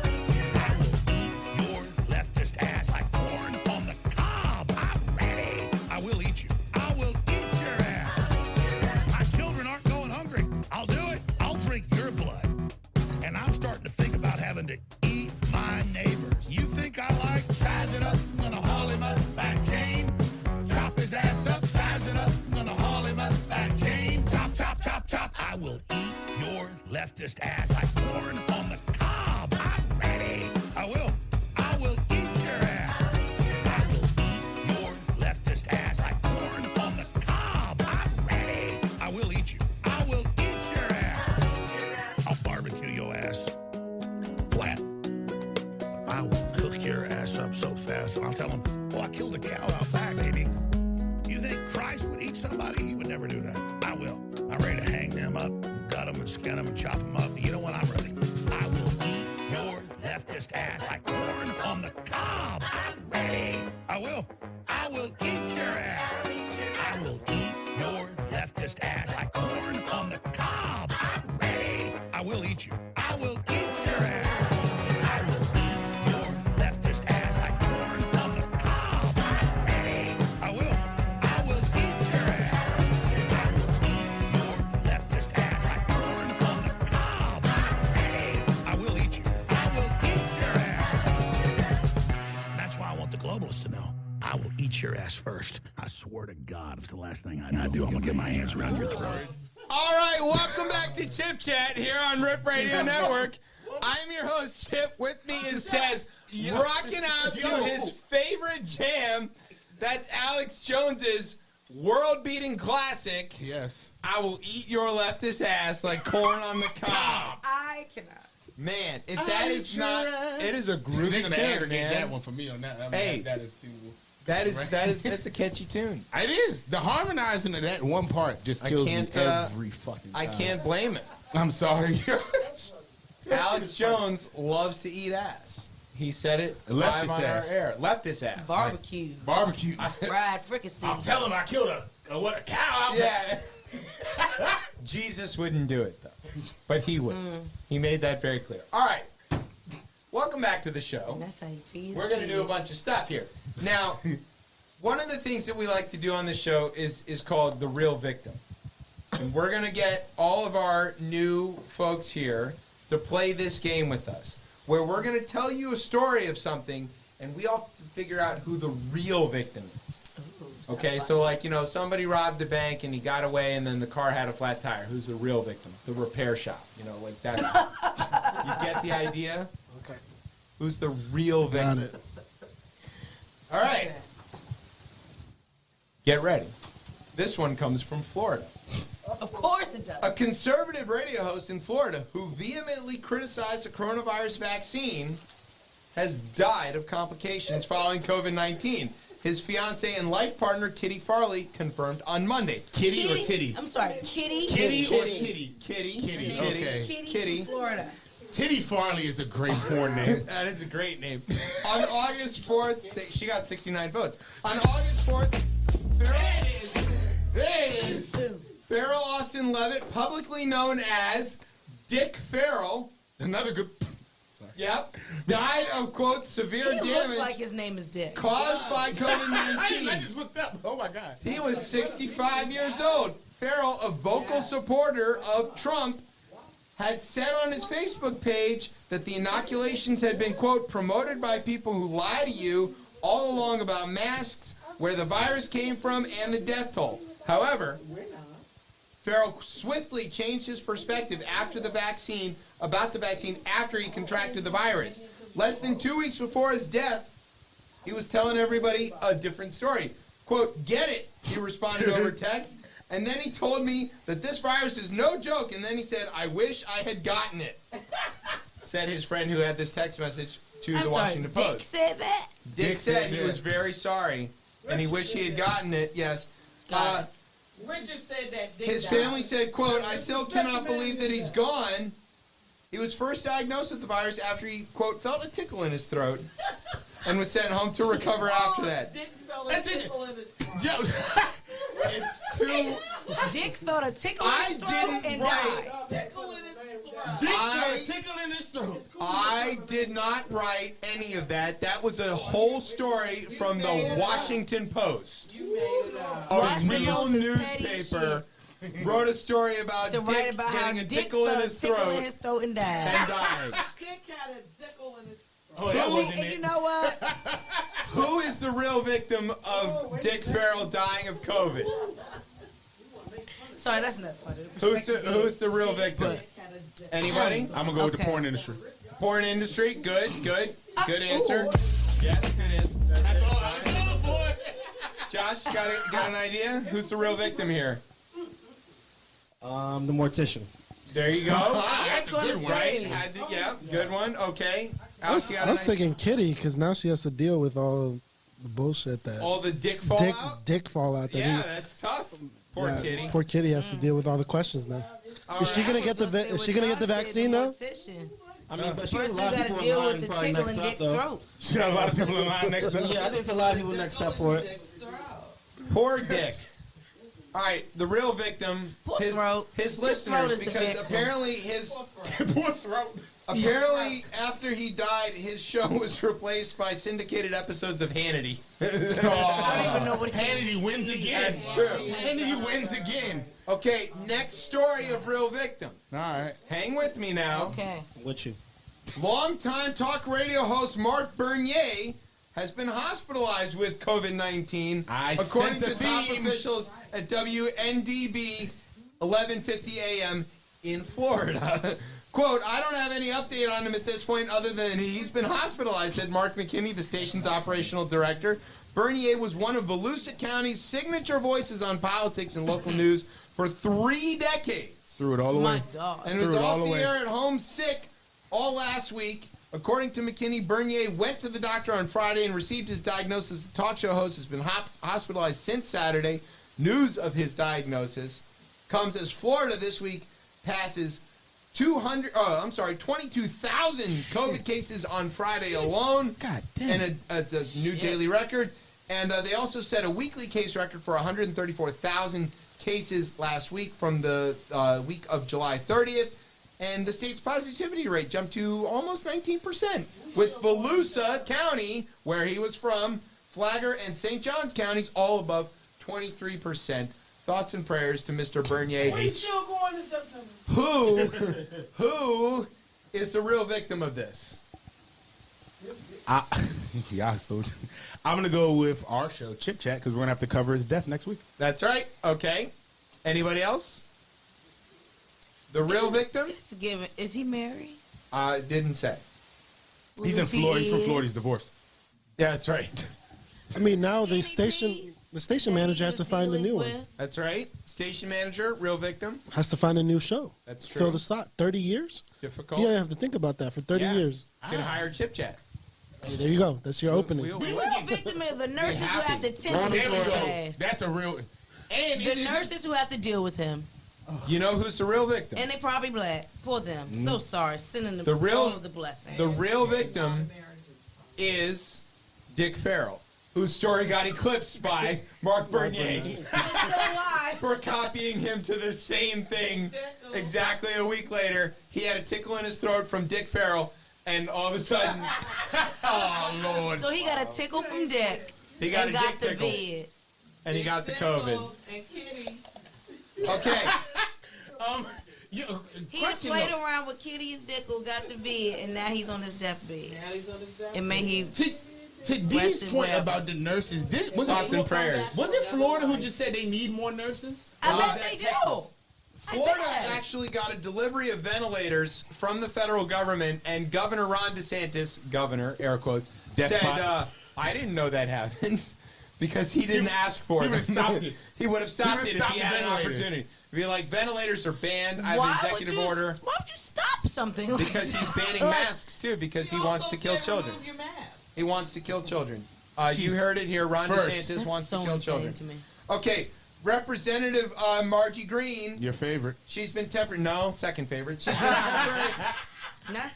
I will eat your leftist ass like corn on the cob. I'm ready. I will eat you. I will eat your ass. My children aren't going hungry. I'll do it. I'll drink your blood. And I'm starting to think about having to eat my neighbors. You think I like sizing up? I'm gonna haul him up back chain. Chop his ass up, size it up. I'm gonna haul him up back chain. Chop, chop, chop, chop. I will eat your leftist ass like corn on the cob. I'm ready. I will eat your ass. I will eat your leftist ass like corn on the cob. I'm ready. I will eat you. I will eat your ass. I'll barbecue your ass flat. I will cook your ass up so fast. I'll tell them, oh, I killed a He would never do that. I will. I'm ready to hang them up, gut them and skin them and chop them up. You know what? I'm ready. I will eat your leftist ass like corn on the cob. I'm ready. I will. I will eat your ass. I will eat your leftist ass like corn on the cob. I'm ready. I will eat you. I will eat your ass. I will eat your leftist ass like corn on the cob. I'm ready. I will. I will eat your ass. I will eat your leftist ass like corn on the cob. I'm ready. I will eat you. I will eat your ass. That's why I want the globalists to know. I will eat your ass first. I swear to God, if it's the last thing I do, I'm going to get my hands around your throat. All right, welcome back to Chip Chat here on Rip Radio Network. I'm your host, Chip. With me is Tez, rocking out to his favorite jam. That's Alex Jones's world-beating classic. Yes. I will eat your leftist ass like corn on the cob. I cannot. Man, if that is not, it is a groovy They're gonna tune, aggregate man. that one for me on that. I mean, Hey. that is too. That's a catchy tune. It is. The harmonizing of that one part just kills me every fucking time. I can't blame it. I'm sorry. Alex Jones loves to eat ass. He said it live on our air. Leftist ass. Barbecue. Barbecue. Fried fricassee. I'll tell him I killed a cow out Yeah. Jesus wouldn't do it, though. But he would. He made that very clear. All right. Welcome back to the show. That's how you feel. We're going to do a bunch of stuff here. Now, one of the things that we like to do on the show is called The Real Victim. And we're going to get all of our new folks here to play this game with us, where we're going to tell you a story of something, and we all have to figure out who the real victim is. Okay, so like, somebody robbed the bank and he got away and then the car had a flat tire. Who's the real victim? The repair shop. Like that's... You get the idea? Okay. Who's the real victim? Got it. All right. Get ready. This one comes from Florida. Of course it does. A conservative radio host in Florida who vehemently criticized the coronavirus vaccine has died of complications following COVID-19. His fiancee and life partner, Kitty Farley, confirmed on Monday. Kitty or titty? I'm sorry, Kitty. Kitty or Kitty. titty? Kitty. Kitty. Kitty. Okay. Kitty from Florida. Titty Farley is a great porn name. That is a great name. On August 4th, she got 69 votes. On August 4th, Farrell Austin Levitt, publicly known as Dick Farrell. Another good... Yep. Died of, quote, severe He damage looks like his name is Dick. caused by COVID-19. I just looked up. Oh, my God. He was 65 years old. Farrell, a vocal supporter of Trump, had said on his Facebook page that the inoculations had been, quote, promoted by people who lie to you all along about masks, where the virus came from, and the death toll. However, Farrell swiftly changed his perspective about the vaccine after he contracted the virus. Less than 2 weeks before his death, he was telling everybody a different story. Quote, get it, he responded over text. And then he told me that this virus is no joke. And then he said, I wish I had gotten it. Said his friend who had this text message to the Washington Post. Dick said that? Dick said he was very sorry. And he wished he had gotten it, yes. Richard said that Dick His died. family said, quote, I still cannot believe that he's gone. He was first diagnosed with the virus after he, quote, felt a tickle in his throat and was sent home to recover after that. Dick felt a tickle in his throat. It's too... Dick felt a tickle in his throat and died. Tickle in his throat. Dick felt a tickle in his throat. I did not write any of that. That was a whole story from the Washington Post. You made it up. A real newspaper wrote a story about Dick getting a tickle in his throat and died. Dick had a tickle in his throat. Oh, that wasn't And it. you know what? Who is the real victim of Dick Farrell dying of COVID? Sorry, that's not funny. Who's the real victim? Anybody? I'm going to go with the porn industry. Porn industry? Good. Good answer. Yeah, good answer. That's all I was going for. Josh, got an idea? Who's the real victim here? The mortician. There you go. That's a good one. Right? Yeah, good one. Okay. Alex, I was thinking Kitty because now she has to deal with all the bullshit that all the dick fallout. Dick fallout. That Yeah, that's tough. Poor kitty. Poor kitty has to deal with all the questions now. Is she gonna get the Is she gonna get the vaccine now? I mean, but she First, has a lot you of gotta people in deal line with the probably tickle next in up, Dick's though. throat. She got a lot of people in line next up. Yeah, I think there's a lot of people next up for it. Poor Dick. All right, the real victim, his throat listeners, is the because victim. apparently his Poor throat. apparently after he died, his show was replaced by syndicated episodes of Hannity. I don't even know what Hannity wins again. That's true. Hannity wins again. Okay, next story of real victim. All right. Hang with me now. Okay. With you. Longtime talk radio host Mark Bernier has been hospitalized with COVID-19, according sense to a top theme. officials at WNDB 11:50 a.m. in Florida. Quote, I don't have any update on him at this point other than he's been hospitalized, said Mark McKinney, the station's operational director. Bernier was one of Volusia County's signature voices on politics and local news for 3 decades. Threw it all away. My God. And was Threw it all off the away. air at home sick all last week. According to McKinney, Bernier went to the doctor on Friday and received his diagnosis. The talk show host has been hospitalized since Saturday. News of his diagnosis comes as Florida this week passes 22,000 COVID cases on Friday alone. God damn. And a new daily record. And they also set a weekly case record for 134,000 cases last week from the week of July 30th. And the state's positivity rate jumped to almost 19%, with Volusia County, where he was from, Flagler, and St. Johns counties all above 23%. Thoughts and prayers to Mr. Bernier. He's still going to September. Who is the real victim of this? I'm going to go with our show, Chip Chat, because we're going to have to cover his death next week. That's right. Okay. Anybody else? The real victim? It's given. Is he married? Didn't say. He's in Florida. He's from Florida. He's divorced. Yeah, that's right. I mean, now the station manager has to find a new one. That's right. Station manager, real victim. Has to find a new show. That's Fill true. the slot. 30 years? Difficult. You gotta have to think about that for 30 Yeah. years. Can hire Chip Chat. Hey, there you go. That's your opening. The real victim is the nurses who have to tend to There we his go. ass. That's a real. And The nurses who have to deal with him. You know who's the real victim? And they probably black. Poor them. So sorry. Sending them The real- all of the blessings. The real victim is Dick Farrell, whose story got eclipsed by Mark Bernier for copying him to the same thing exactly a week later. He had a tickle in his throat from Dick Farrell, and all of a sudden, oh, Lord. So he got a tickle from Dick. He got and a got dick the tickle. vid. And he got the COVID. And Kitty. Okay. He question played though. around with Kitty and Dickle, got the vid, and now he's on his deathbed. Now he's on his death. And may he. To Dee's Rest in point wherever. about the nurses, Thoughts and prayers. Was it Florida who just said they need more nurses? I Or was bet that they do. Texas? Florida actually got a delivery of ventilators from the federal government, and Governor Ron DeSantis, governor, air quotes, Despot. said, I didn't know that happened because he didn't ask for he it. would've stopped it. He would have stopped He it would've if he stopped had an the ventilators. opportunity. Be like, ventilators are banned. I have Why an would executive you- order. Why would you stop something? like Because he's that? banning masks, too, because he wants to kill children. Remove your mask. He wants to kill children. You She's heard it here. Ron first. DeSantis That's wants so to kill insane children. to me. Okay, Representative Margie Green. Your favorite. She's been second favorite. She's been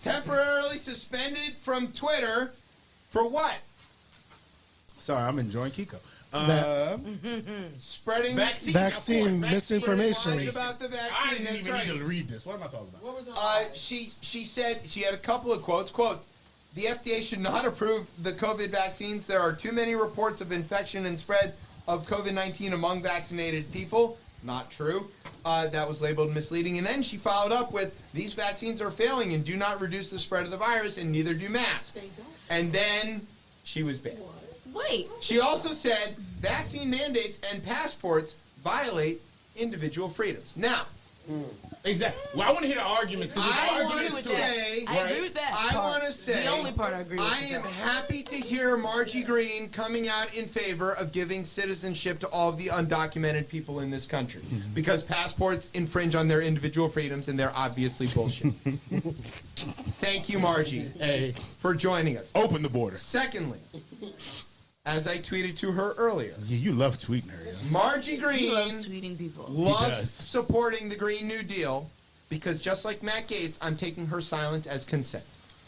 temporarily suspended from Twitter for what? Sorry, I'm enjoying Kiko. Spreading Vaccine misinformation. lies about the I vaccine. didn't That's even right. need to read this. What am I talking about? What was her She said she had a couple of quotes. Quote, the FDA should not approve the COVID vaccines. There are too many reports of infection and spread of COVID-19 among vaccinated people. Not true. That was labeled misleading. And then she followed up with, these vaccines are failing and do not reduce the spread of the virus, and neither do masks. And then she was banned. Wait. She also said vaccine mandates and passports violate individual freedoms. Now, Exactly. Well, I want to hear the arguments. 'cause there's I want arguments to too. say, I agree with that. I part. want to say, the only part I agree with. I is am that. happy to hear Margie Green coming out in favor of giving citizenship to all of the undocumented people in this country, because passports infringe on their individual freedoms, and they're obviously bullshit. Thank you, Margie, Hey, for joining us. open the border. Secondly, as I tweeted to her earlier. Yeah, you love tweeting her. Yeah. Margie He Green loves tweeting people. loves supporting the Green New Deal because just like Matt Gaetz, I'm taking her silence as consent.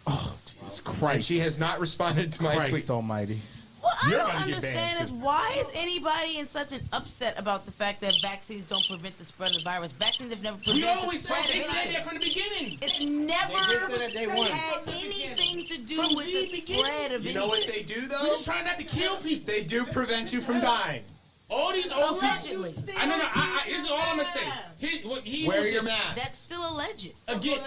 Oh, Jesus And Christ. she has not responded to my Christ tweet. almighty. What I You're don't gonna get banned, understand is too. why is anybody in such an upset about the fact that vaccines don't prevent the spread of the virus? Vaccines have never prevented We always the said spread they of said anything. that from the beginning. It's never They won. had anything to do From with the the beginning. spread of You know what they do, though? We're just trying not to kill people. They do prevent you from dying. All these old Allegedly. people. I know. This is all I'm gonna say. He Wear was your just- mask. That's still alleged. Again.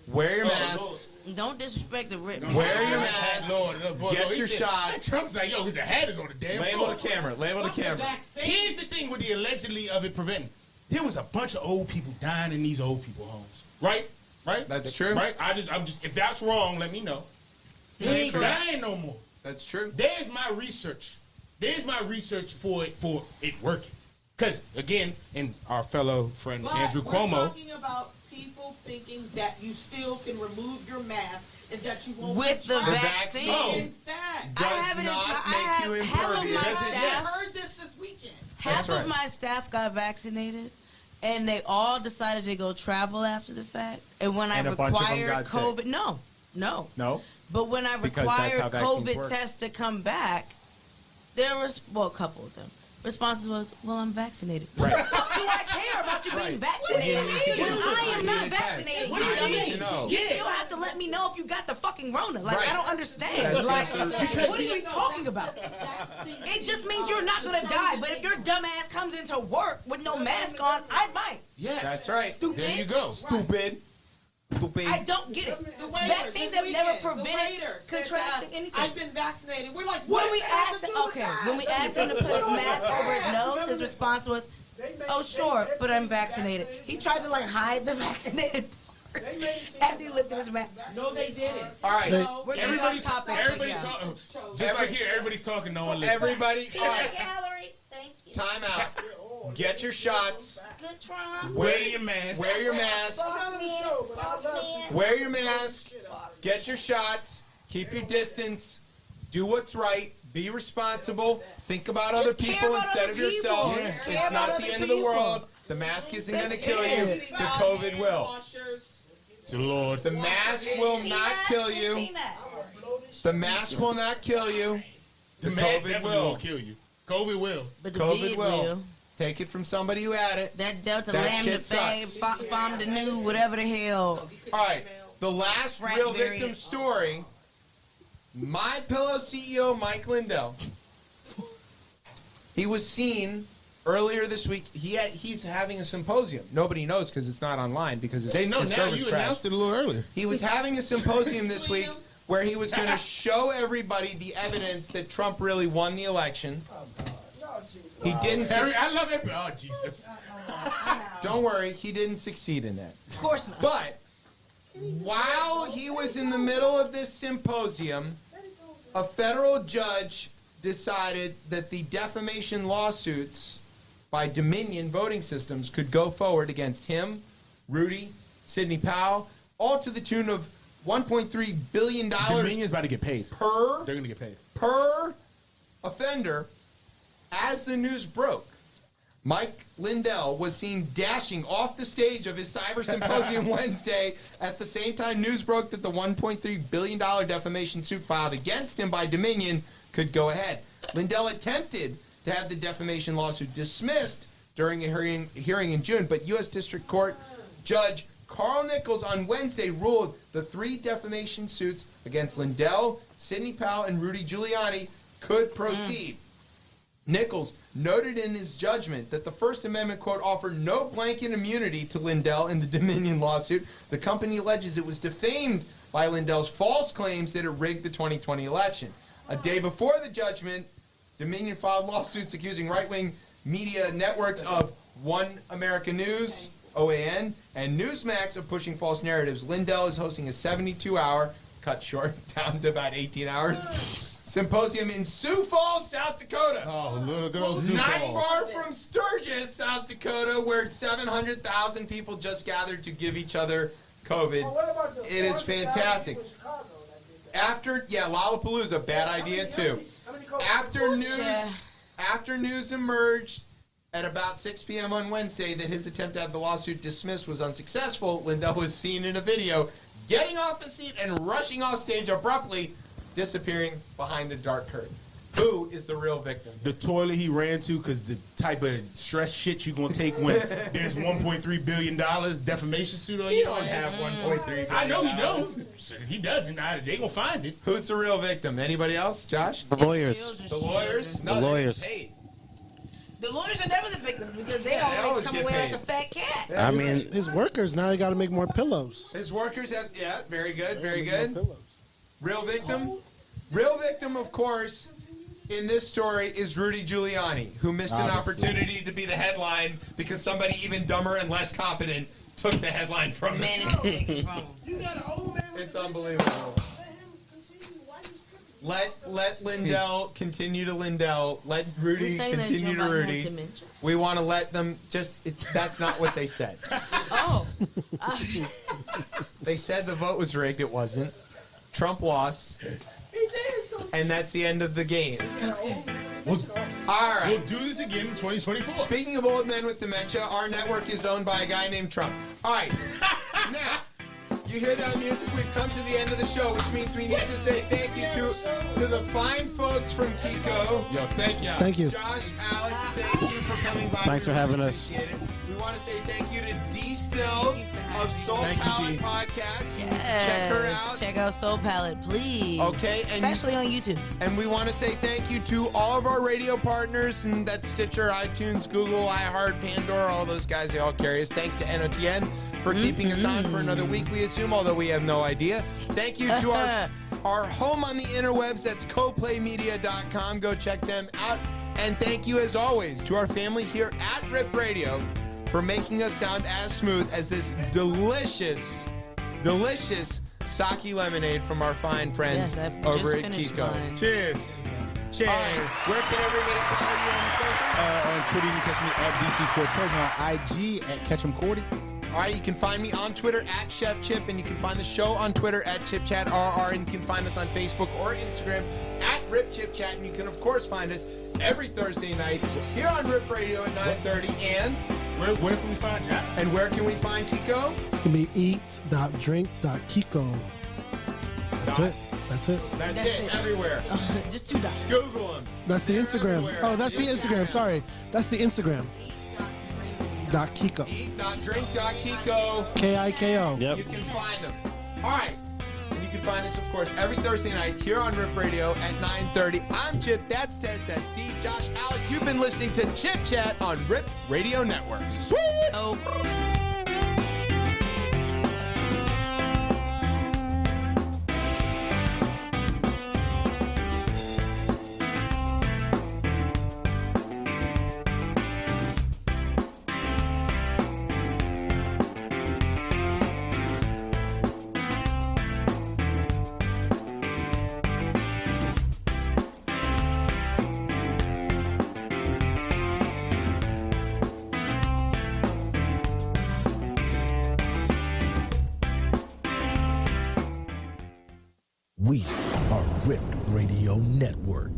Wear your Oh, masks. Don't disrespect the written. Wear your mask. Boy, Get he your said- shots. Trump's like, yo, the hat is on the damn Label floor. the camera. Label the camera. Here's the thing with the allegedly of it preventing. There was a bunch of old people dying in these old people homes. Right? Right? That's true. Right? I'm just if that's wrong, let me know. He That's ain't true. dying no more. That's true. There's my research. There's my research for it working. Because, again, and our fellow friend But Andrew we're Cuomo. talking about people thinking that you still can remove your mask and that you won't With the get vaccine. In fact, Does I have an not entire- make I have you half of impervious. my Yes, it staff- I heard this weekend. Half That's of right. my staff got vaccinated, and they all decided to go travel after the fact. And when And I a bunch of them required got sick. COVID, no. No? But when I Because that's required how vaccines COVID work. tests to come back, there was, well, a couple of them. Responses was, well, I'm vaccinated. Right. What the fuck do I care about you being vaccinated? What do you need to get? When I am You not need a test. vaccinated, What you do you dummy. need to know? You still have to let me know if you got the fucking Rona. Like, Right. I don't understand. That's Like, absolutely what are you talking about? It just means you're not gonna die. But if your dumb ass comes into work with no mask on, I might. Yes. That's right. Stupid. There you go. Stupid. Stupid. I don't get it. The waiters Vaccines this have never weekend, the prevented waiter said contracting that anything. I've been vaccinated. We're like, When what we does that have asked to him, do with okay, that? when we asked him to put his mask over his nose, his response was, "Oh, sure, but I'm vaccinated." He tried to like hide the vaccinated part as he lifted his mask. No, they didn't. All right. We're getting Everybody's off topic. everybody's yeah. talking. Just like here, everybody's talking. No one listens. Everybody, all right. Gallery, thank you. Time out. Get your shots. Good Trump. Wear your mask. Wear your mask. Wear your mask. Get your shots. Keep your distance. Do what's right. Be responsible. Think about other care people about instead other of yourself. people. Just care It's about not other the end of the people. world. The mask isn't going to That's kill you. it. The COVID will. To the Lord. The mask will not kill you. The mask will not kill you. The The mask COVID definitely will. will kill you. COVID will. But the COVID vid will. Take it from somebody who had it. That Delta That Lambda shit thing, sucks. Fom de New, whatever the hell. All right. The last Frat real variant. victim story. My Pillow CEO Mike Lindell. He was seen earlier this week. He's having a symposium. Nobody knows because it's not online because They know his now. servers You crashed. announced it a little earlier. He was having a symposium this week where he was going to show everybody the evidence that Trump really won the election. He didn't. Harry, I love it. Oh, Jesus. Don't worry, he didn't succeed in that. Of course not. But while he was in the middle of this symposium, a federal judge decided that the defamation lawsuits by Dominion voting systems could go forward against him, Rudy, Sidney Powell, all to the tune of $1.3 billion Dominion's about to get paid. per They're going to get paid. per offender. As the news broke, Mike Lindell was seen dashing off the stage of his cyber symposium Wednesday. At the same time, news broke that the $1.3 billion defamation suit filed against him by Dominion could go ahead. Lindell attempted to have the defamation lawsuit dismissed during a hearing in June, but U.S. District Court Judge Carl Nichols on Wednesday ruled the 3 defamation suits against Lindell, Sidney Powell, and Rudy Giuliani could proceed. Nichols noted in his judgment that the First Amendment, quote, offered no blanket immunity to Lindell in the Dominion lawsuit. The company alleges it was defamed by Lindell's false claims that it rigged the 2020 election. A day before the judgment, Dominion filed lawsuits accusing right-wing media networks of One America News, OAN, and Newsmax of pushing false narratives. Lindell is hosting a 72-hour, cut short, down to about 18 hours, symposium in Sioux Falls, South Dakota. Oh, little good old Sioux Not Falls. far from Sturgis, South Dakota, where 700,000 people just gathered to give each other COVID. It is fantastic. After, Lollapalooza, bad idea too. After news emerged at about 6 p.m. on Wednesday that his attempt to have the lawsuit dismissed was unsuccessful, Lindell was seen in a video getting off the seat and rushing off stage abruptly, disappearing behind a dark curtain. Who is the real victim? The toilet he ran to, because the type of stress shit you're going to take when there's $1.3 billion defamation suit on you. He don't have $1.3 billion. I know he does. He doesn't. They going to find it. Who's the real victim? Anybody else? Josh? The lawyers. The lawyers? No, The lawyers. The lawyers are never the victims because they always come away like a fat cat. I mean, his workers now got to make more pillows. His workers have, very good, very good. Real victim? Real victim, of course, in this story is Rudy Giuliani, who missed an opportunity to be the headline because somebody even dumber and less competent took the headline from him. Man, it's taken from him. It's unbelievable. Let Lindell continue to Lindell. Let Rudy continue to Rudy. We want to let them that's not what they said. Oh. They said the vote was rigged. It wasn't. Trump lost. And that's the end of the game. All right. We'll do this again in 2024. Speaking of old men with dementia, our network is owned by a guy named Trump. All right. Now, you hear that music? We've come to the end of the show, which means we need to say thank you to the fine folks from Kiko. Yo, thank you. Thank you. Josh, Alex, thank you for coming by. Thanks for having us. We want to say thank you to DeeStilled of Soul Palette Podcast. Yes. Check her out. Check out Soul Palette, please. Okay. And especially on YouTube. And we want to say thank you to all of our radio partners, and that's Stitcher, iTunes, Google, iHeart, Pandora, all those guys, they all carry us. Thanks to NOTN for keeping us on for another week, we assume, although we have no idea. Thank you to our home on the interwebs, that's coplaymedia.com. Go check them out. And thank you, as always, to our family here at Rip Radio for making us sound as smooth as this delicious, delicious sake lemonade from our fine friends over at Kiko. Mine. Cheers. Cheers. Where can everybody follow you on the socials? On Twitter, you can catch me at DC Cortez, on IG at Ketchum40. All right, you can find me on Twitter at Chef Chip, and you can find the show on Twitter at ChipChatRR, and you can find us on Facebook or Instagram at Rip Chip Chat, and you can, of course, find us every Thursday night here on Rip Radio at 9:30. And where can we find Jack? And where can we find Kiko? It's going to be eat.drink.kiko. That's it. That's it. That's it. Everywhere. Just 2 dots. Google them. That's the Instagram. Everywhere. Oh, that's the Instagram. Sorry. That's the Instagram. .Kiko. Eat.drink.kiko. Kiko. Yep. You can find them. All right. And you can find us, of course, every Thursday night here on Rip Radio at 9:30. I'm Chip. That's Tez. That's Steve. Josh, Alex. You've been listening to Chip Chat on Rip Radio Network. Sweet. Oh. We are Ripped Radio Network.